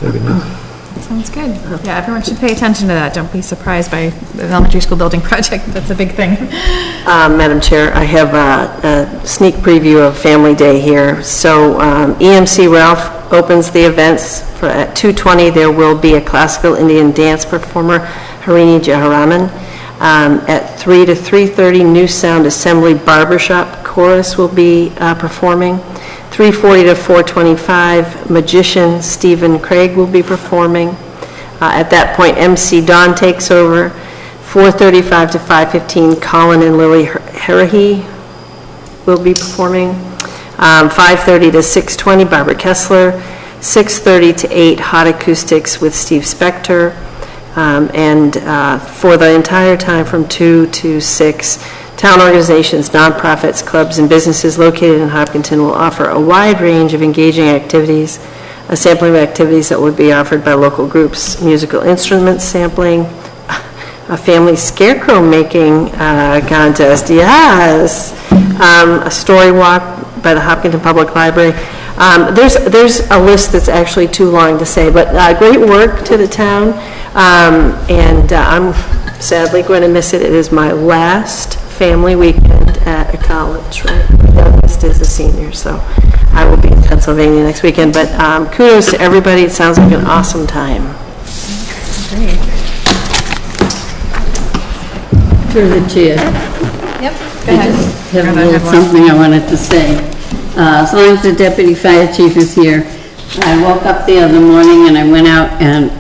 that'd be nice. Sounds good. Yeah, everyone should pay attention to that. Don't be surprised by the elementary school building project. That's a big thing. Madam Chair, I have a sneak preview of Family Day here. So EMC Ralph opens the events. At 2:20, there will be a classical Indian dance performer, Harini Jaharaman. At 3 to 3:30, New Sound Assembly Barbershop Chorus will be performing. 3:40 to 4:25, magician Stephen Craig will be performing. At that point, MC Dawn takes over. 4:35 to 5:15, Colin and Lily Herahy will be performing. 5:30 to 6:20, Barbara Kessler. 6:30 to 8, Hot Acoustics with Steve Spector. And for the entire time from 2 to 6, town organizations, nonprofits, clubs, and businesses located in Hopkinton will offer a wide range of engaging activities, a sampling of activities that would be offered by local groups, musical instruments sampling, a family scarecrow making contest, yes, a story walk by the Hopkins Public Library. There's a list that's actually too long to say, but great work to the town, and I'm sadly going to miss it. It is my last family weekend at a college, right? My youngest is a senior, so I will be in Pennsylvania next weekend, but kudos to everybody. It sounds like an awesome time. Great. Through the chair. Yep, go I ahead. just have a Go little ahead, Laura. something I wanted to say. As long as the deputy fire chief is here, I woke up the other morning and I went out and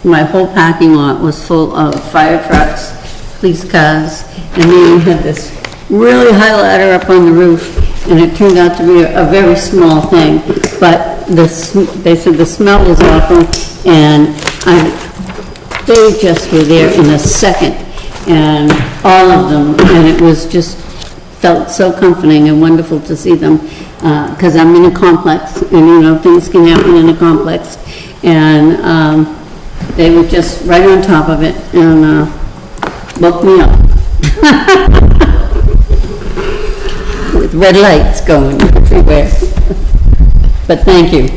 my whole parking lot was full of fire trucks, police cars, and then we had this really high ladder up on the roof, and it turned out to be a very small thing, but they said the smell was awful, and they just were there in a second, and all of them, and it was just felt so comforting and wonderful to see them, because I'm in a complex, and you know, things can happen in a complex, and they were just right on top of it, and woke me up. With red lights going everywhere. But thank you.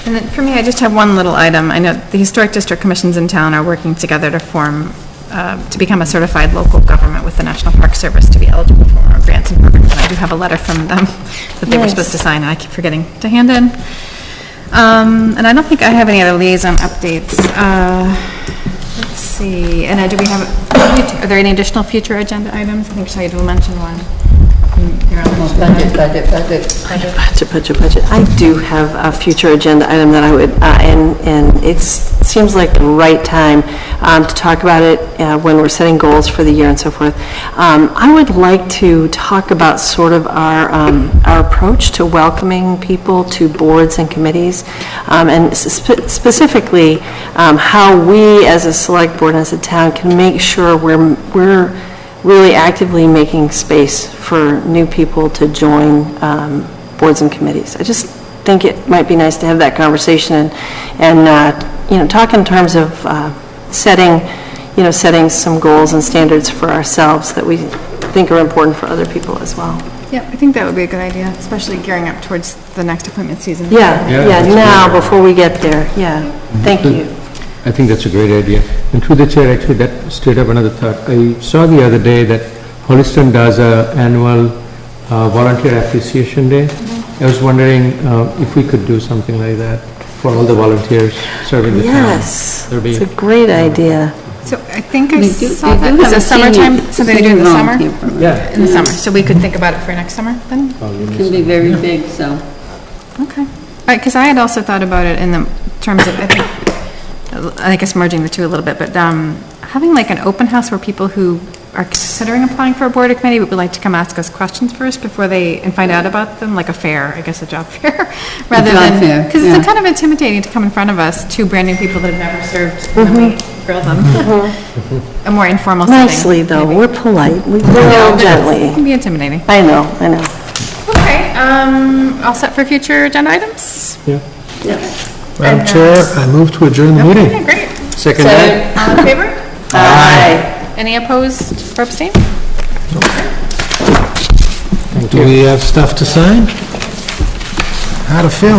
And then for me, I just have one little item. I know the Historic District Commissions in town are working together to form, to become a certified local government with the National Park Service to be eligible for our grants and programs. And I do have a letter from them that they were supposed to sign, and I keep forgetting to hand in. And I don't think I have any other liaison updates. Let's see, and do we have, are there any additional future agenda items? I think Shahid will mention one. Budget. I do have a future agenda item that I would, and it seems like the right time to talk about it when we're setting goals for the year and so forth. I would like to talk about sort of our approach to welcoming people to boards and committees, and specifically how we as a select board and as a town can make sure we're really actively making space for new people to join boards and committees. I just think it might be nice to have that conversation and you know, talk in terms of setting some goals and standards for ourselves that we think are important for other people as well. Yeah, I think that would be a good idea, especially gearing up towards the next appointment season. Yeah, now before we get there. Yeah, thank you. I think that's a great idea. And through the chair, actually, that stirred up another thought. I saw the other day that Holliston does an annual volunteer appreciation day. I was wondering if we could do something like that for all the volunteers serving the town. Yes, it's a great idea. So I think I saw that. Is it summertime, something they do in the summer? Yeah. In the summer, so we could think about it for next summer then? It can be very big, so. Okay. All right, because I had also thought about it in the terms of, I guess merging the two a little bit, but having like an open house where people who are considering applying for a board or committee would like to come ask us questions first before and find out about them, like a fair, I guess a job fair, rather than, because it's kind of intimidating to come in front of us, two brand new people that have never served, and then we grill them. A more informal setting. Nicely though, we're polite, we grill gently. It can be intimidating. I know. Okay, all set for future agenda items? Yeah. Madam Chair, I move to adjourn the meeting. Okay, great. Second that. All in favor? Aye. Any opposed or abstained? Do we have stuff to sign? How to feel?